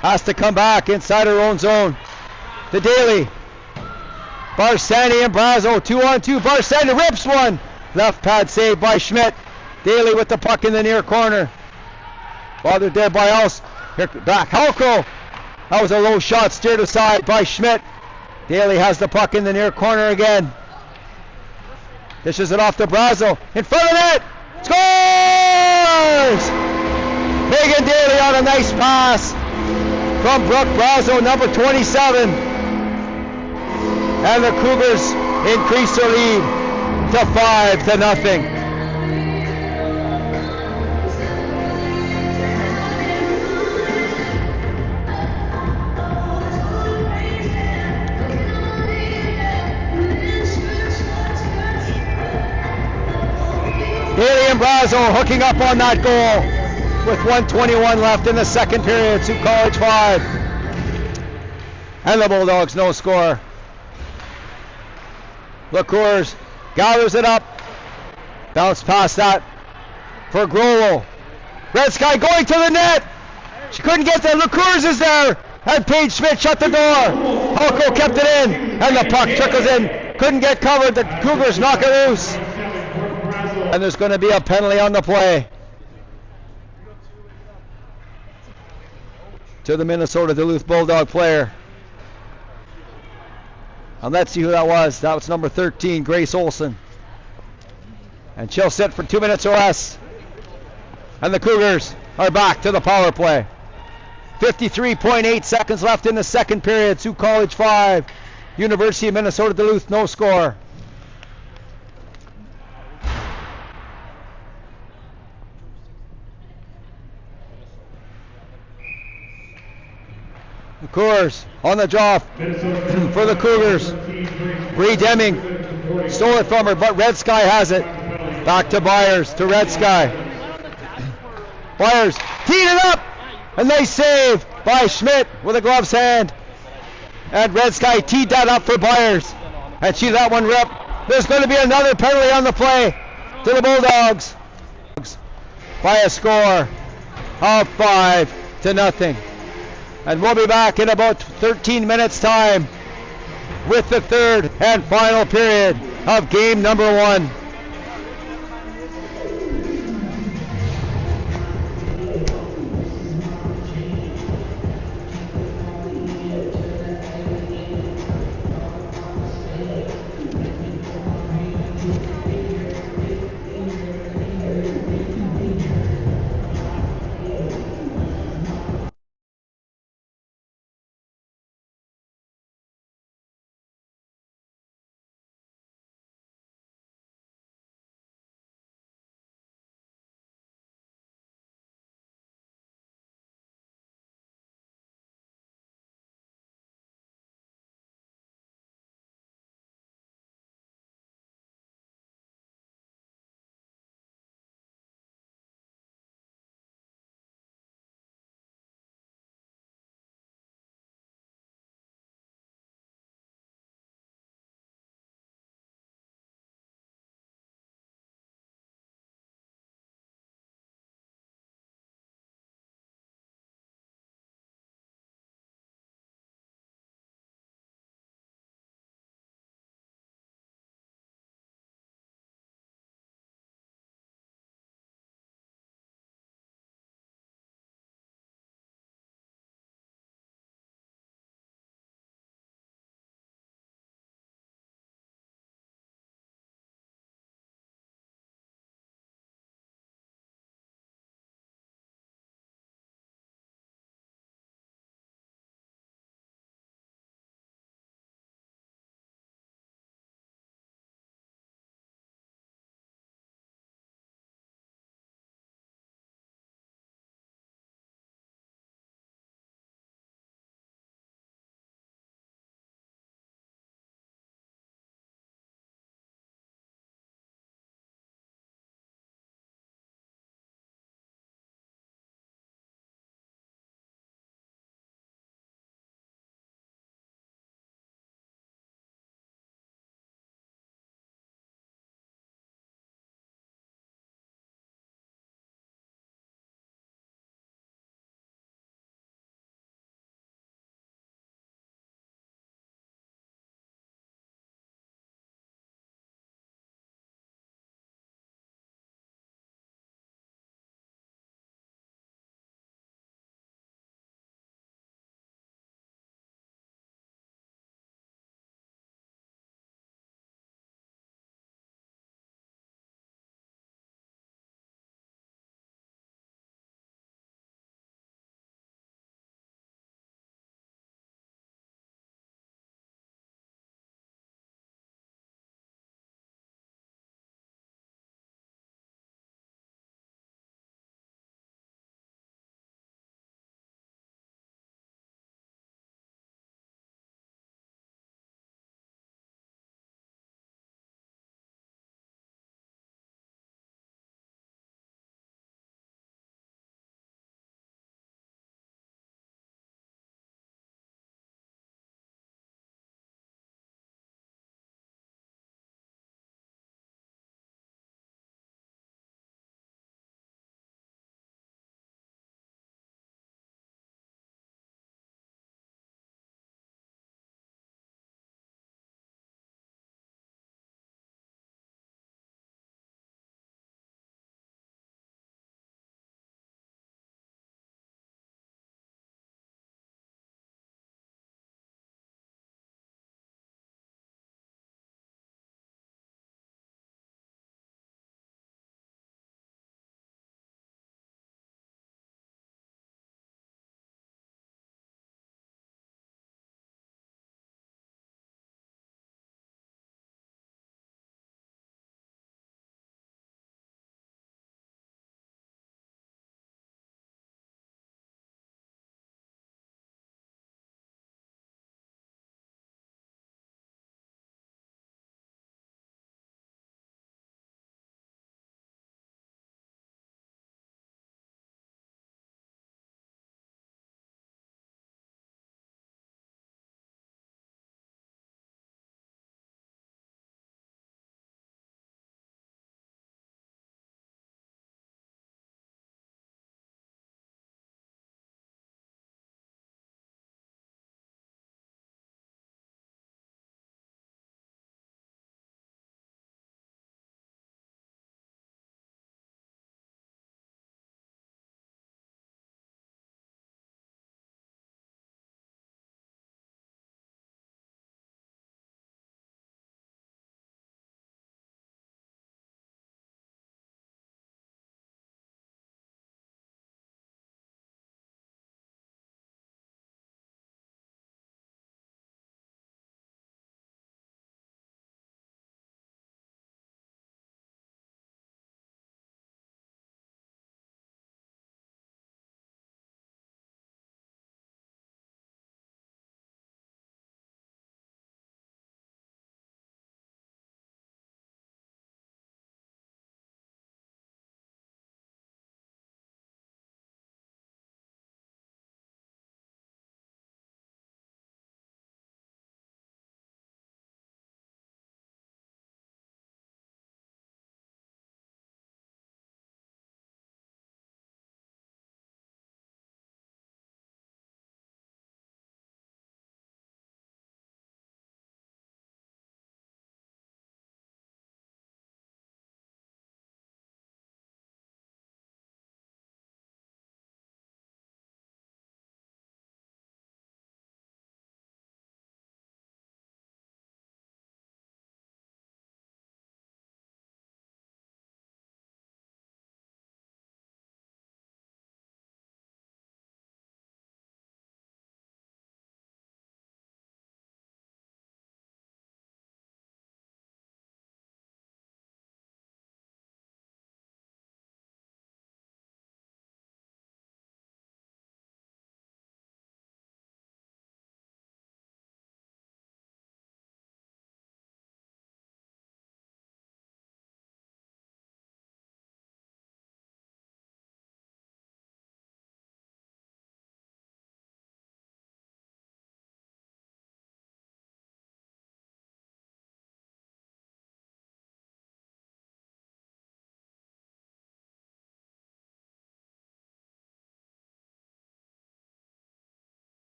has to come back inside her own zone. To Daly. Barsani and Brazo, 2-on-2. Barsani rips one. Left pad save by Schmidt. Daly with the puck in the near corner. Bothered there by Else. Here back. Halkro. That was a low shot, steered aside by Schmidt. Daly has the puck in the near corner again. Dishes it off to Brazo. In front of net. Scores! Megan Daly on a nice pass from Brooke Brazo, number 27. And the Cougars increase their lead to 5-0. Daly and Brazo hooking up on that goal with 1:21 left in the second period. Sioux College 5. And the Bulldogs no score. LaCours gathers it up. Bounce past that for Grolo. Red Sky going to the net. She couldn't get there. LaCours is there. And Paige Schmidt shut the door. Halkro kept it in. And the puck trickles in. Couldn't get covered. The Cougars knock it loose. And there's going to be a penalty on the play to the Minnesota Duluth Bulldog player. And let's see who that was. That was number 13, Grace Olson. And she'll sit for 2 minutes or less. And the Cougars are back to the power play. 53.8 seconds left in the second period. Sioux College 5, University of Minnesota Duluth no score. The Cougars on the draw for the Cougars. Bree Deming stole it from her, but Red Sky has it. Back to Byers, to Red Sky. Byers teed it up, and they save by Schmidt with a glove's hand. And Red Sky teed that up for Byers, and she let one rip. There's going to be another penalty on the play to the Bulldogs by a score of 5-0. And we'll be back in about 13 minutes time with the third and final period of game number 1.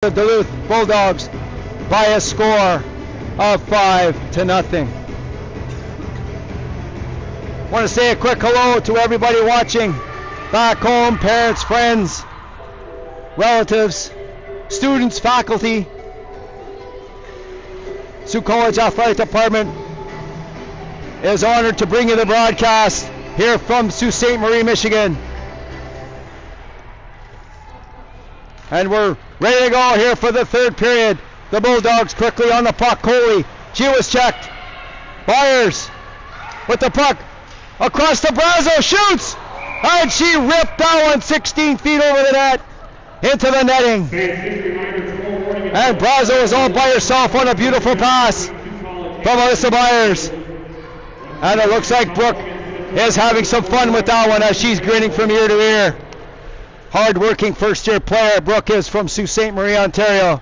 The Duluth Bulldogs by a score of 5-0. Want to say a quick hello to everybody watching back home, parents, friends, relatives, students, faculty. Sioux College Athletic Department is honored to bring you the broadcast here from Sault Ste. Marie, Michigan. And we're ready to go here for the third period. The Bulldogs quickly on the puck. Coley, she was checked. Byers with the puck across the Brazo, shoots! And she ripped that one 16 feet over the net into the netting. And Brazo is all by herself on a beautiful pass from Alyssa Byers. And it looks like Brooke is having some fun with that one as she's grinning from ear to ear. Hard-working first-year player Brooke is from Sault Ste. Marie, Ontario.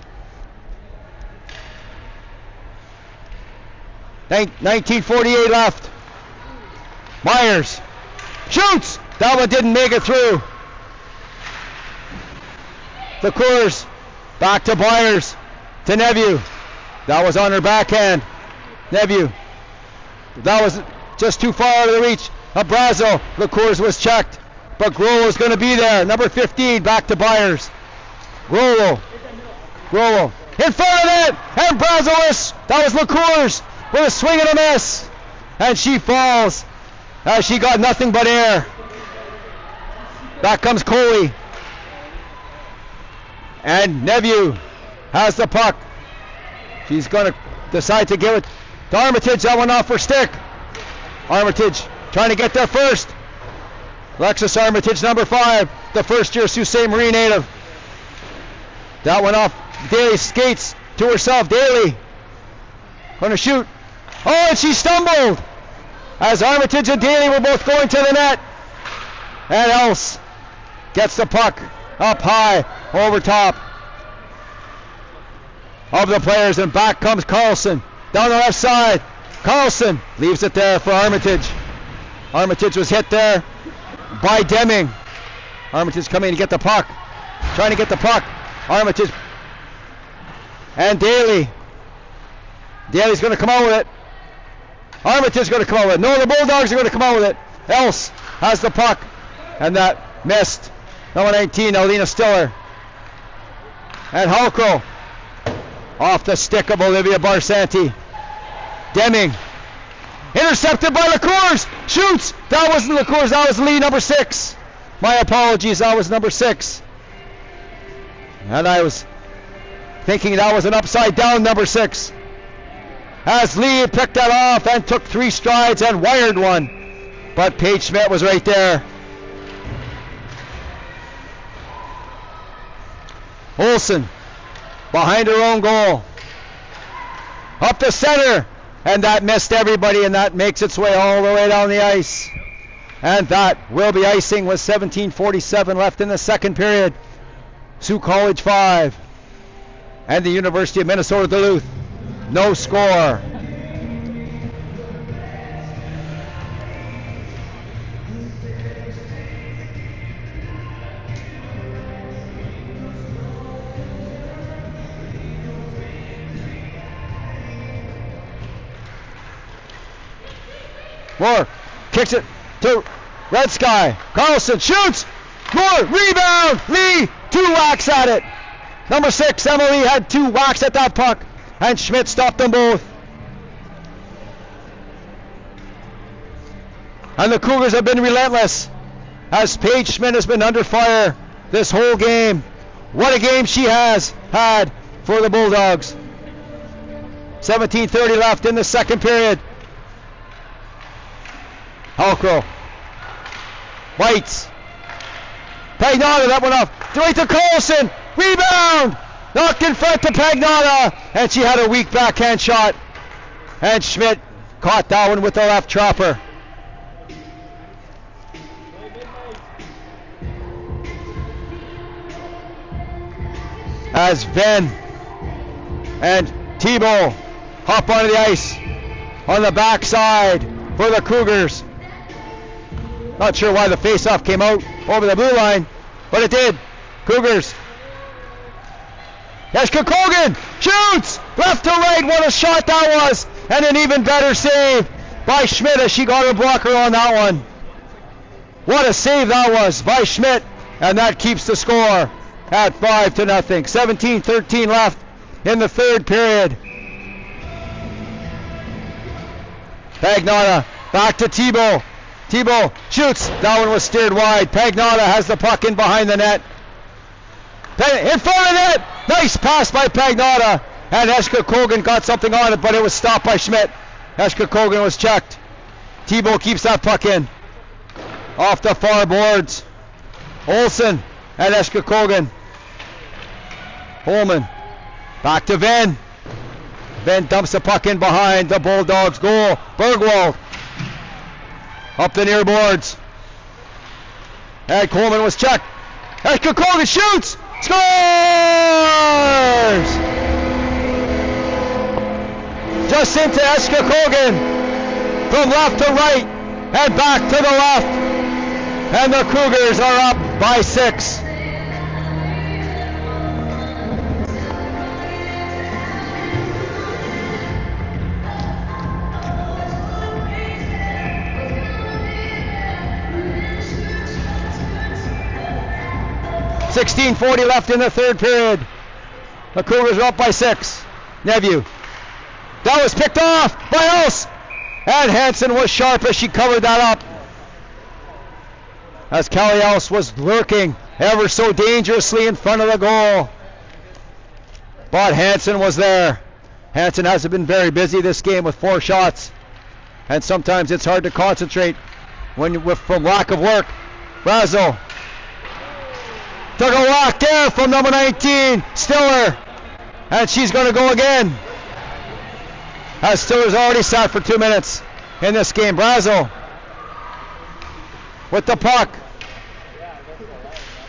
1948 left. Myers shoots! That one didn't make it through. The Cougars back to Byers, to Neveu. That was on her backhand. Neveu. That was just too far out of the reach of Brazo. The Cougars was checked, but Grollo is going to be there. Number 15 back to Byers. Grollo in front of it, and Brazo is, that was LaCours with a swing and a miss, and she falls as she got nothing but air. Back comes Coley, and Neveu has the puck. She's going to decide to give it to Armitage. That one off her stick. Armitage trying to get there first. Alexis Armitage, number 5, the first-year Sault Ste. Marie native. That one off Daly's skates to herself. Daly going to shoot. Oh, and she stumbled as Armitage and Daly were both going to the net. And Else gets the puck up high over top of the players, and back comes Carlson down the left side. Carlson leaves it there for Armitage. Armitage was hit there by Deming. Armitage coming to get the puck, trying to get the puck. Armitage and Daly. Daly's going to come out with it. Armitage is going to come out with it. No, the Bulldogs are going to come out with it. Else has the puck, and that missed. Number 19, Alina Stiller. And Halcro off the stick of Olivia Barsanti. Deming intercepted by LaCours. Shoots. That wasn't LaCours. That was Lee, number 6. My apologies. That was number 6. And I was thinking that was an upside down number 6. As Lee picked that off and took 3 strides and wired one. But Paige Schmidt was right there. Olsen behind her own goal. Up the center. And that missed everybody, and that makes its way all the way down the ice. And that will be icing with 17:47 left in the second period. Sioux College 5 and the University of Minnesota Duluth, no score. Moore kicks it to Red Sky. Carlson shoots. Moore, rebound. Lee, 2 whacks at it. Number 6, Emily, had 2 whacks at that puck, and Schmidt stopped them both. And the Cougars have been relentless as Paige Schmidt has been under fire this whole game. What a game she has had for the Bulldogs. 17:30 left in the second period. Halcro bites. Pagnotta, that one off. Right to Carlson. Rebound. Knocked in front to Pagnotta. And she had a weak backhand shot. And Schmidt caught that one with the left chopper. As Venn and Thibault hop onto the ice on the backside for the Cougars. Not sure why the face-off came out over the blue line, but it did. Cougars Cougars shoots! Left to right, what a shot that was! And an even better save by Schmidt as she got her blocker on that one. What a save that was by Schmidt, and that keeps the score at 5-0. 17-13 left in the third period. Pagnotta back to Thibault. Thibault shoots. That one was steered wide. Pagnotta has the puck in behind the net. In front of net. Nice pass by Pagnotta. And Cougars got something on it, but it was stopped by Schmidt. Cougars was checked. Thibault keeps that puck in. Off the far boards. Olsen and Cougars. Holman. Back to Venn. Venn dumps the puck in behind the Bulldogs' goal. Bergwald. Up the near boards. And Coleman was checked. Cougars shoots! Scores! Just into Cougars. From left to right and back to the left. And the Cougars are up by 6. .40 left in the third period. The Cougars are up by 6. Neveu. That was picked off by Else. And Hansen was sharp as she covered that up. As Kelly Else was lurking ever so dangerously in front of the goal. But Hansen was there. Hansen hasn't been very busy this game with 4 shots. And sometimes it's hard to concentrate from lack of work. Brazo. Took a walk there from number 19, Stiller. And she's going to go again. As Stiller's already sat for 2 minutes in this game. Brazo with the puck.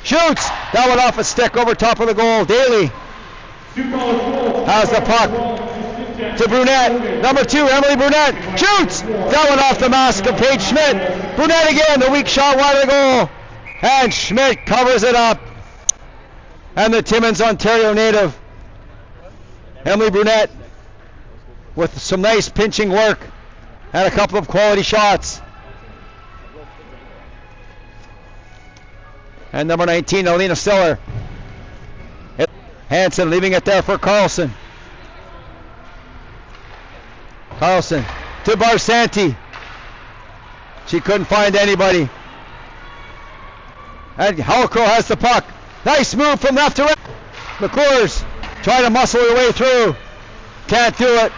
Shoots. That went off a stick over top of the goal. Daly has the puck to Brunette. Number 2, Emily Brunette. Shoots. That went off the mask of Paige Schmidt. Brunette again. The weak shot wide of the goal. And Schmidt covers it up. And the Timmins, Ontario native, Emily Brunette, with some nice pinching work and a couple of quality shots. And number 19, Alina Stiller. Hansen leaving it there for Carlson. Carlson to Barsanti. She couldn't find anybody. And Halcro has the puck. Nice move from left to right. McCours trying to muscle her way through. Can't do it.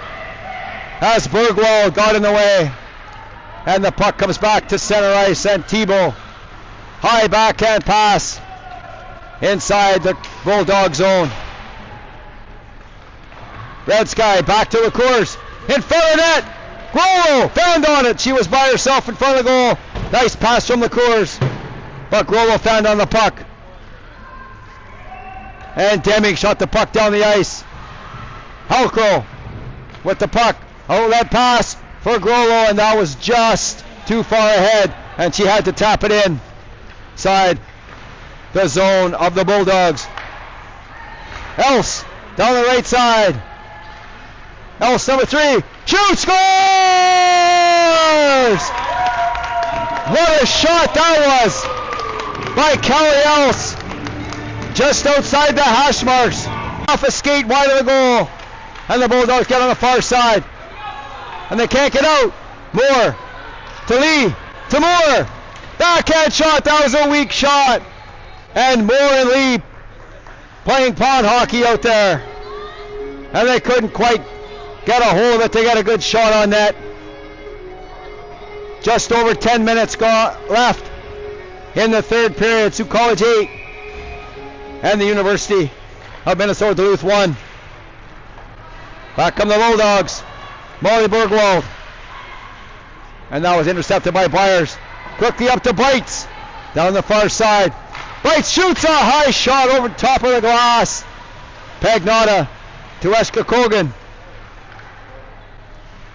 As Bergwald got in the way. And the puck comes back to center ice, and Thibault. High backhand pass. Inside the Bulldog zone. Red Sky back to McCours. In front of net. Grollo found on it. She was by herself in front of the goal. Nice pass from McCours. But Grollo found on the puck. And Deming shot the puck down the ice. Halcro with the puck. Outlet pass for Grollo, and that was just too far ahead, and she had to tap it in. Side the zone of the Bulldogs. Else down the right side. Else number 3. Shoot! Scores! What a shot that was by Kelly Else. Just outside the hash marks. Off a skate wide of the goal. And the Bulldogs get on the far side. And they can't get out. Moore to Lee. To Moore. Backhand shot. That was a weak shot. And Moore and Lee playing pond hockey out there. And they couldn't quite get a hold of it to get a good shot on net. Just over 10 minutes left in the third period. Sioux College 8 and the University of Minnesota Duluth 1. Back come the Bulldogs. Molly Bergwald. And that was intercepted by Byers. Quickly up to Bites. Down the far side. Bites shoots a high shot over top of the glass. Pagnotta to Cougars.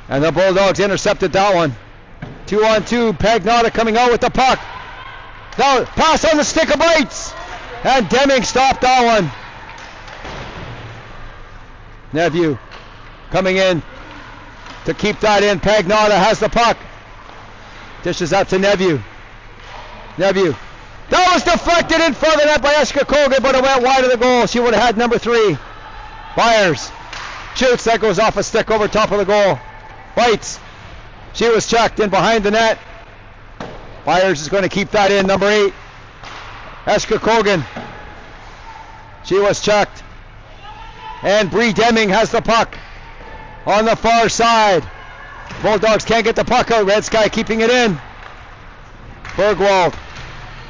And the Bulldogs intercepted that one. 2-on-2. Pagnotta coming out with the puck. Now pass on the stick of Bites. And Deming stopped that one. Nephew coming in to keep that in. Pagnotta has the puck. Dishes out to Nephew. Nephew. That was deflected in front of the net by Eshka Kogan, but it went wide of the goal. She would have had number 3. Byers shoots. That goes off a stick over top of the goal. Bites. She was checked in behind the net. Byers is going to keep that in. Number 8. Eshka Kogan. She was checked. And Bree Deming has the puck on the far side. Bulldogs can't get the puck out. Red Sky keeping it in. Bergwald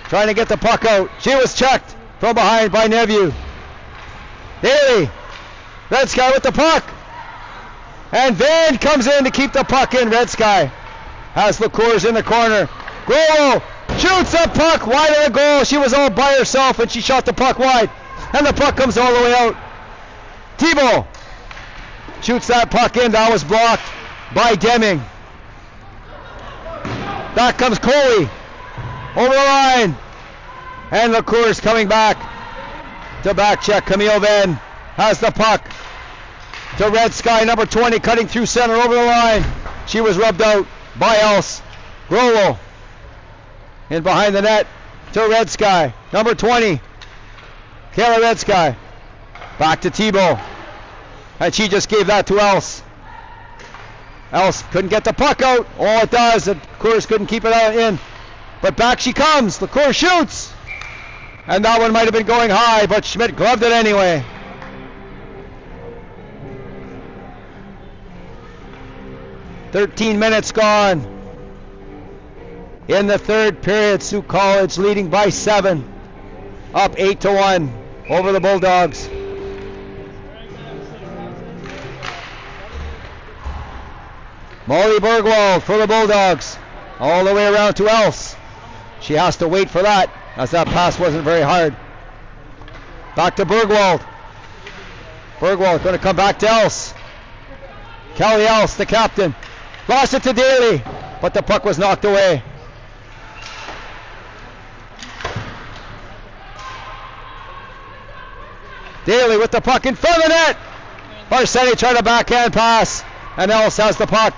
trying to get the puck out. She was checked from behind by Nephew. Daly. Red Sky with the puck. And Van comes in to keep the puck in. Red Sky has the Cougars in the corner. Grollo shoots the puck wide of the goal. She was all by herself and she shot the puck wide. And the puck comes all the way out. Thibault shoots that puck in. That was blocked by Deming. Back comes Coley over the line. And the Cougars coming back to back check. Camille Van has the puck to Red Sky. Number 20 cutting through center over the line. She was rubbed out by Else. Grollo in behind the net to Red Sky. Number 20. Kayla Red Sky. Back to Thibault. And she just gave that to Else. Else couldn't get the puck out. All it does, the Cougars couldn't keep it out in. But back she comes. The Cougars shoots. And that one might have been going high, but Schmidt gloved it anyway. "13 minutes gone in the third period. Sioux College leading by 7. Up 8-1 over the Bulldogs. Molly Bergwald for the Bulldogs. All the way around to Else. She has to wait for that, as that pass wasn't very hard. Back to Bergwald. Bergwald going to come back to Else. Kelly Else, the captain. Lost it to Daly, but the puck was knocked away. Daly with the puck in front of the net. Arsetti tried a backhand pass, and Else has the puck.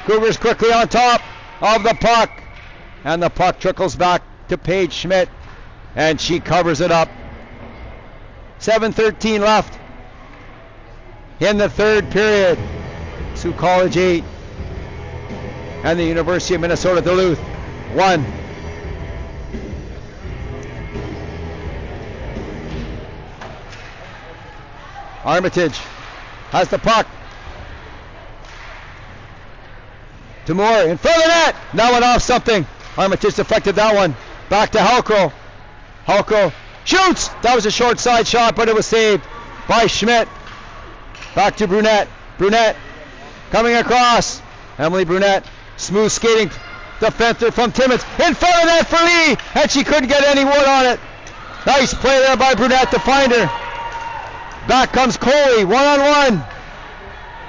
Cougars quickly on top of the puck, and the puck trickles back to Paige Schmidt, and she covers it up. 7:13 left in the third period. Sioux College 8 and the University of Minnesota Duluth 1. Armitage has the puck to Moore in front of the net. That went off something. Armitage deflected that one. Back to Halcro. Halcro shoots. That was a short side shot, but it was saved by Schmidt. Back to Brunette. Brunette coming across. Emily Brunette, smooth skating defender from Timmins. In front of that for Lee, and she couldn't get any wood on it. Nice play there by Brunette to find her. Back comes Coley, one-on-one.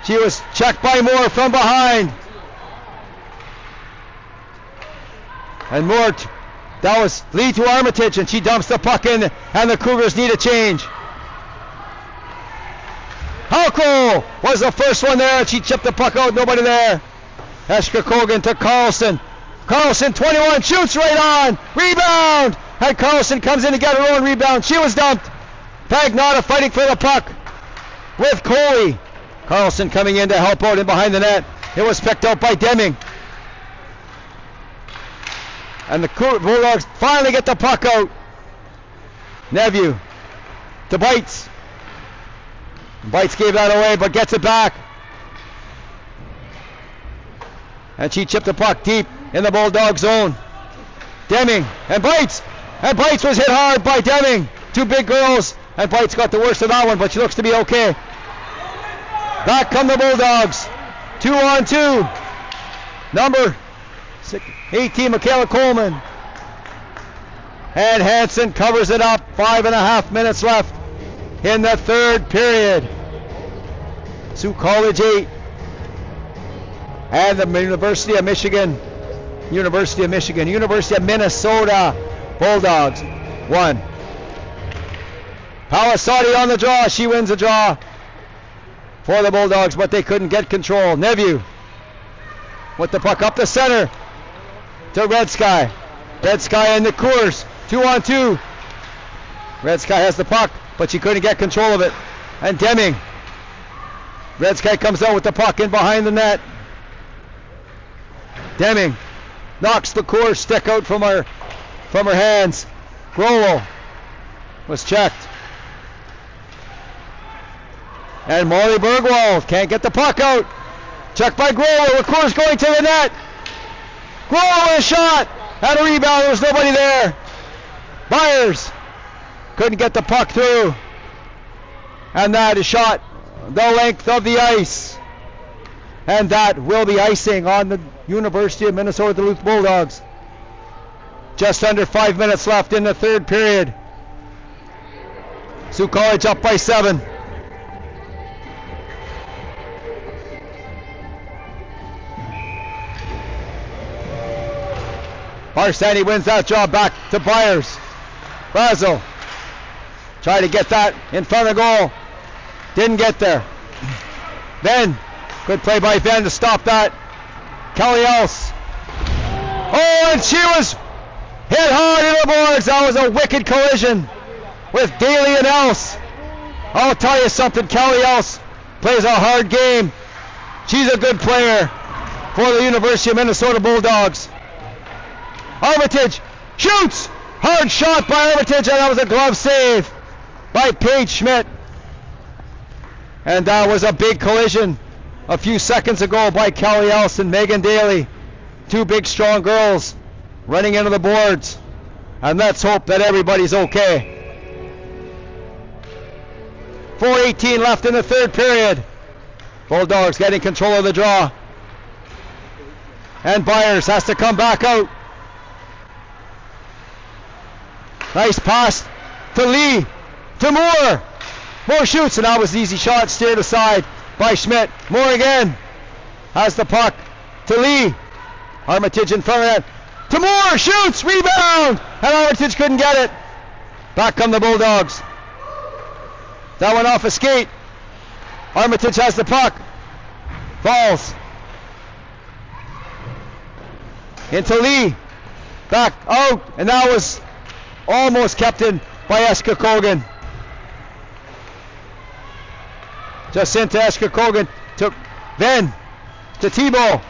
She was checked by Moore from behind. And Moore, that was Lee to Armitage, and she dumps the puck in, and the Cougars need a change. Halko was the first one there, and she chipped the puck out, nobody there. Eshka Kogan to Carlson. Carlson, 21, shoots right on. Rebound! And Carlson comes in to get her own rebound. She was dumped. Pagnotta fighting for the puck with Coley. Carlson coming in to help out in behind the net. It was picked up by Deming. And the Bulldogs finally get the puck out. Nephew to Bites. Bites gave that away, but gets it back. And she chipped the puck deep in the Bulldog zone. Deming and Bites. And Bites was hit hard by Deming. Two big girls. And Bites got the worst of that one, but she looks to be okay. Back come the Bulldogs. 2-on-2. Number 18, Michaela Coleman. And Hansen covers it up. 5.5 minutes left in the third period. Sioux College 8. And the University of Michigan, University of Minnesota Bulldogs 1. Halasadi on the draw. She wins the draw for the Bulldogs, but they couldn't get control. Nevu with the puck up the center to Red Sky. Red Sky and the Cougars. 2-on-2. Red Sky has the puck, but she couldn't get control of it. And Deming. Red Sky comes out with the puck in behind the net. Deming knocks the Cougars stick out from her hands. Grolo was checked. And Molly Bergwald can't get the puck out. Checked by Grolo. The Cougars going to the net. Grolo with a shot. And a rebound. There was nobody there. Byers couldn't get the puck through. And that is shot the length of the ice. And that will be icing on the University of Minnesota Duluth Bulldogs. Just under 5 minutes left in the third period. Sioux College up by 7. Barsani wins that job back to Byers. Brazel tried to get that in front of goal. Didn't get there. Then, good play by Ben to stop that. Kelly Else. Oh, and she was hit hard in the boards. That was a wicked collision with Daly and Else. I'll tell you something, Kelly Else plays a hard game. She's a good player for the University of Minnesota Bulldogs. Armitage shoots! Hard shot by Armitage, and that was a glove save by Paige Schmidt. And that was a big collision a few seconds ago by Kelly Else and Megan Daly. Two big, strong girls running into the boards. And let's hope that everybody's okay. 4:18 left in the third period. Bulldogs getting control of the draw. And Byers has to come back out. Nice pass to Lee, to Moore. Moore shoots, and that was an easy shot, steered aside by Schmidt. Moore again has the puck to Lee. Armitage in front of that. To Moore, shoots, rebound, and Armitage couldn't get it. Back come the Bulldogs. That went off a skate. Armitage has the puck. Falls. Into Lee. Back out, and that was almost kept in by Eska Kogan. Just into Eska Kogan. Then to Thibault.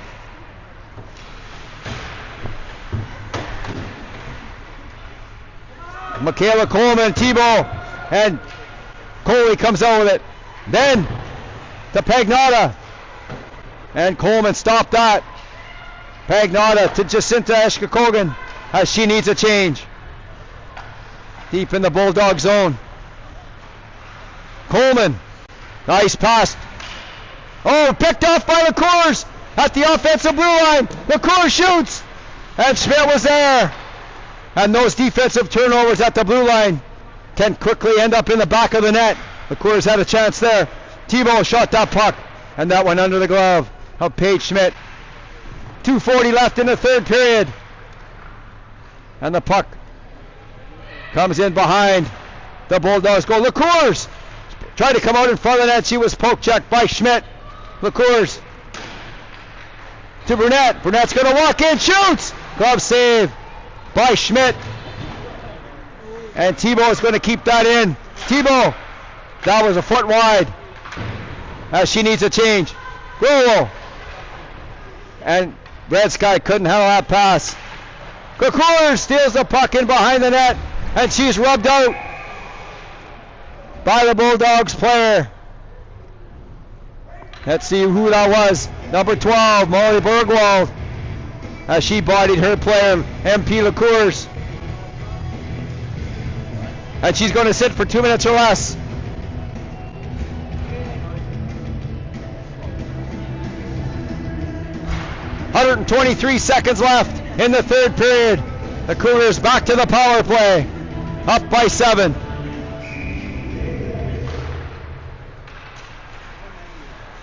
Michaela Coleman, Thibault, and Coley comes out with it. Then to Pagnotta. And Coleman stopped that. Pagnotta to Jacinta Eska Kogan as she needs a change. Deep in the Bulldog zone. Coleman. Nice pass. Oh, picked off by the Cougars at the offensive blue line. The Cougars shoots. And Schmidt was there. And those defensive turnovers at the blue line can quickly end up in the back of the net. The Cougars had a chance there. Thibault shot that puck. And that went under the glove of Paige Schmidt. 2:40 left in the third period. And the puck comes in behind the Bulldogs goal. LaCours tried to come out in front of the net. She was poke checked by Schmidt. LaCours to Burnett. Burnett's going to walk in, shoots! Glove save by Schmidt. And Thibault is going to keep that in. Thibault, that was a foot wide as she needs a change. Grolo. And Red Sky couldn't handle that pass. LaCours steals the puck in behind the net. And she's rubbed out by the Bulldogs player. Let's see who that was. Number 12, Molly Bergwald, as she bodied her player, MP LaCours. And she's going to sit for 2 minutes or less. .123 seconds left in the third period. The Cougars back to the power play. Up by 7.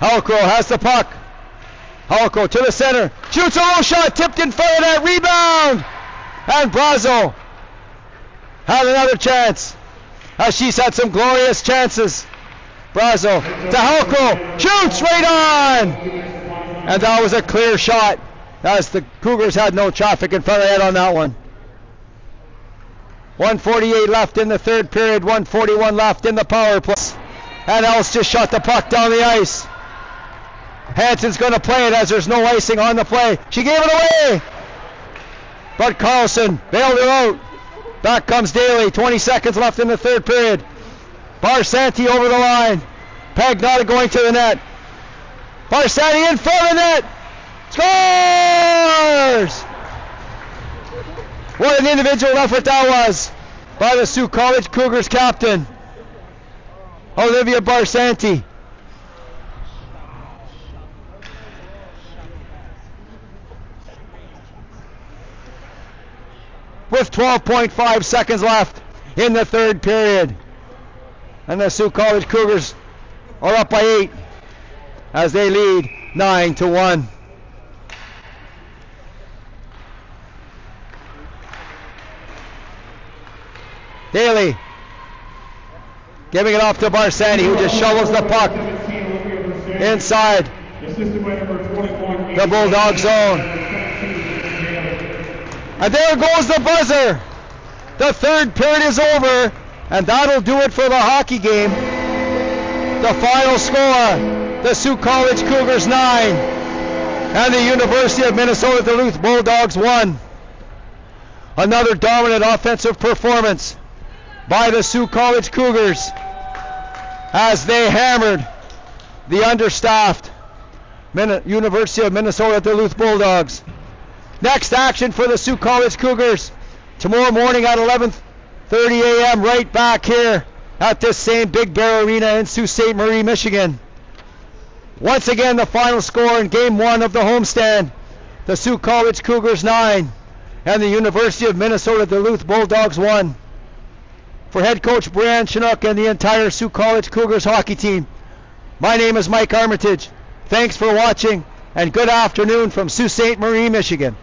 Halco has the puck. Halco to the center. Shoots a low shot. Tipped in front of that. Rebound. And Brazo had another chance as she's had some glorious chances. Brazo to Halko, shoots right on! And that was a clear shot, as the Cougars had no traffic in front of it on that one. 1:48 left in the third period, 1:41 left in the power play. And Else just shot the puck down the ice. Hansen's going to play it as there's no icing on the play. She gave it away! But Carlson bailed her out. Back comes Daly, 20 seconds left in the third period. Barsanti over the line. Pagnotta going to the net. Barsanti in front of the net. Scores! What an individual effort that was by the Sioux College Cougars captain, Olivia Barsanti. With 12.5 seconds left in the third period. And the Sioux College Cougars are up by 8 as they lead 9-1. Daly giving it off to Barsanti, who just shovels the puck inside the Bulldog zone. And there goes the buzzer. The third period is over, and that'll do it for the hockey game. The final score, the Sioux College Cougars 9 and the University of Minnesota Duluth Bulldogs 1. Another dominant offensive performance by the Sioux College Cougars as they hammered the understaffed University of Minnesota Duluth Bulldogs. Next action for the Sioux College Cougars tomorrow morning at 11:30 a.m. right back here at this same Big Bear Arena in Sault Ste. Marie, Michigan. Once again, the final score in Game 1 of the homestand, the Sioux College Cougars 9 and the University of Minnesota Duluth Bulldogs 1. For head coach Brian Chinook and the entire Sioux College Cougars hockey team, my name is Mike Armitage. Thanks for watching, and good afternoon from Sault Ste. Marie, Michigan.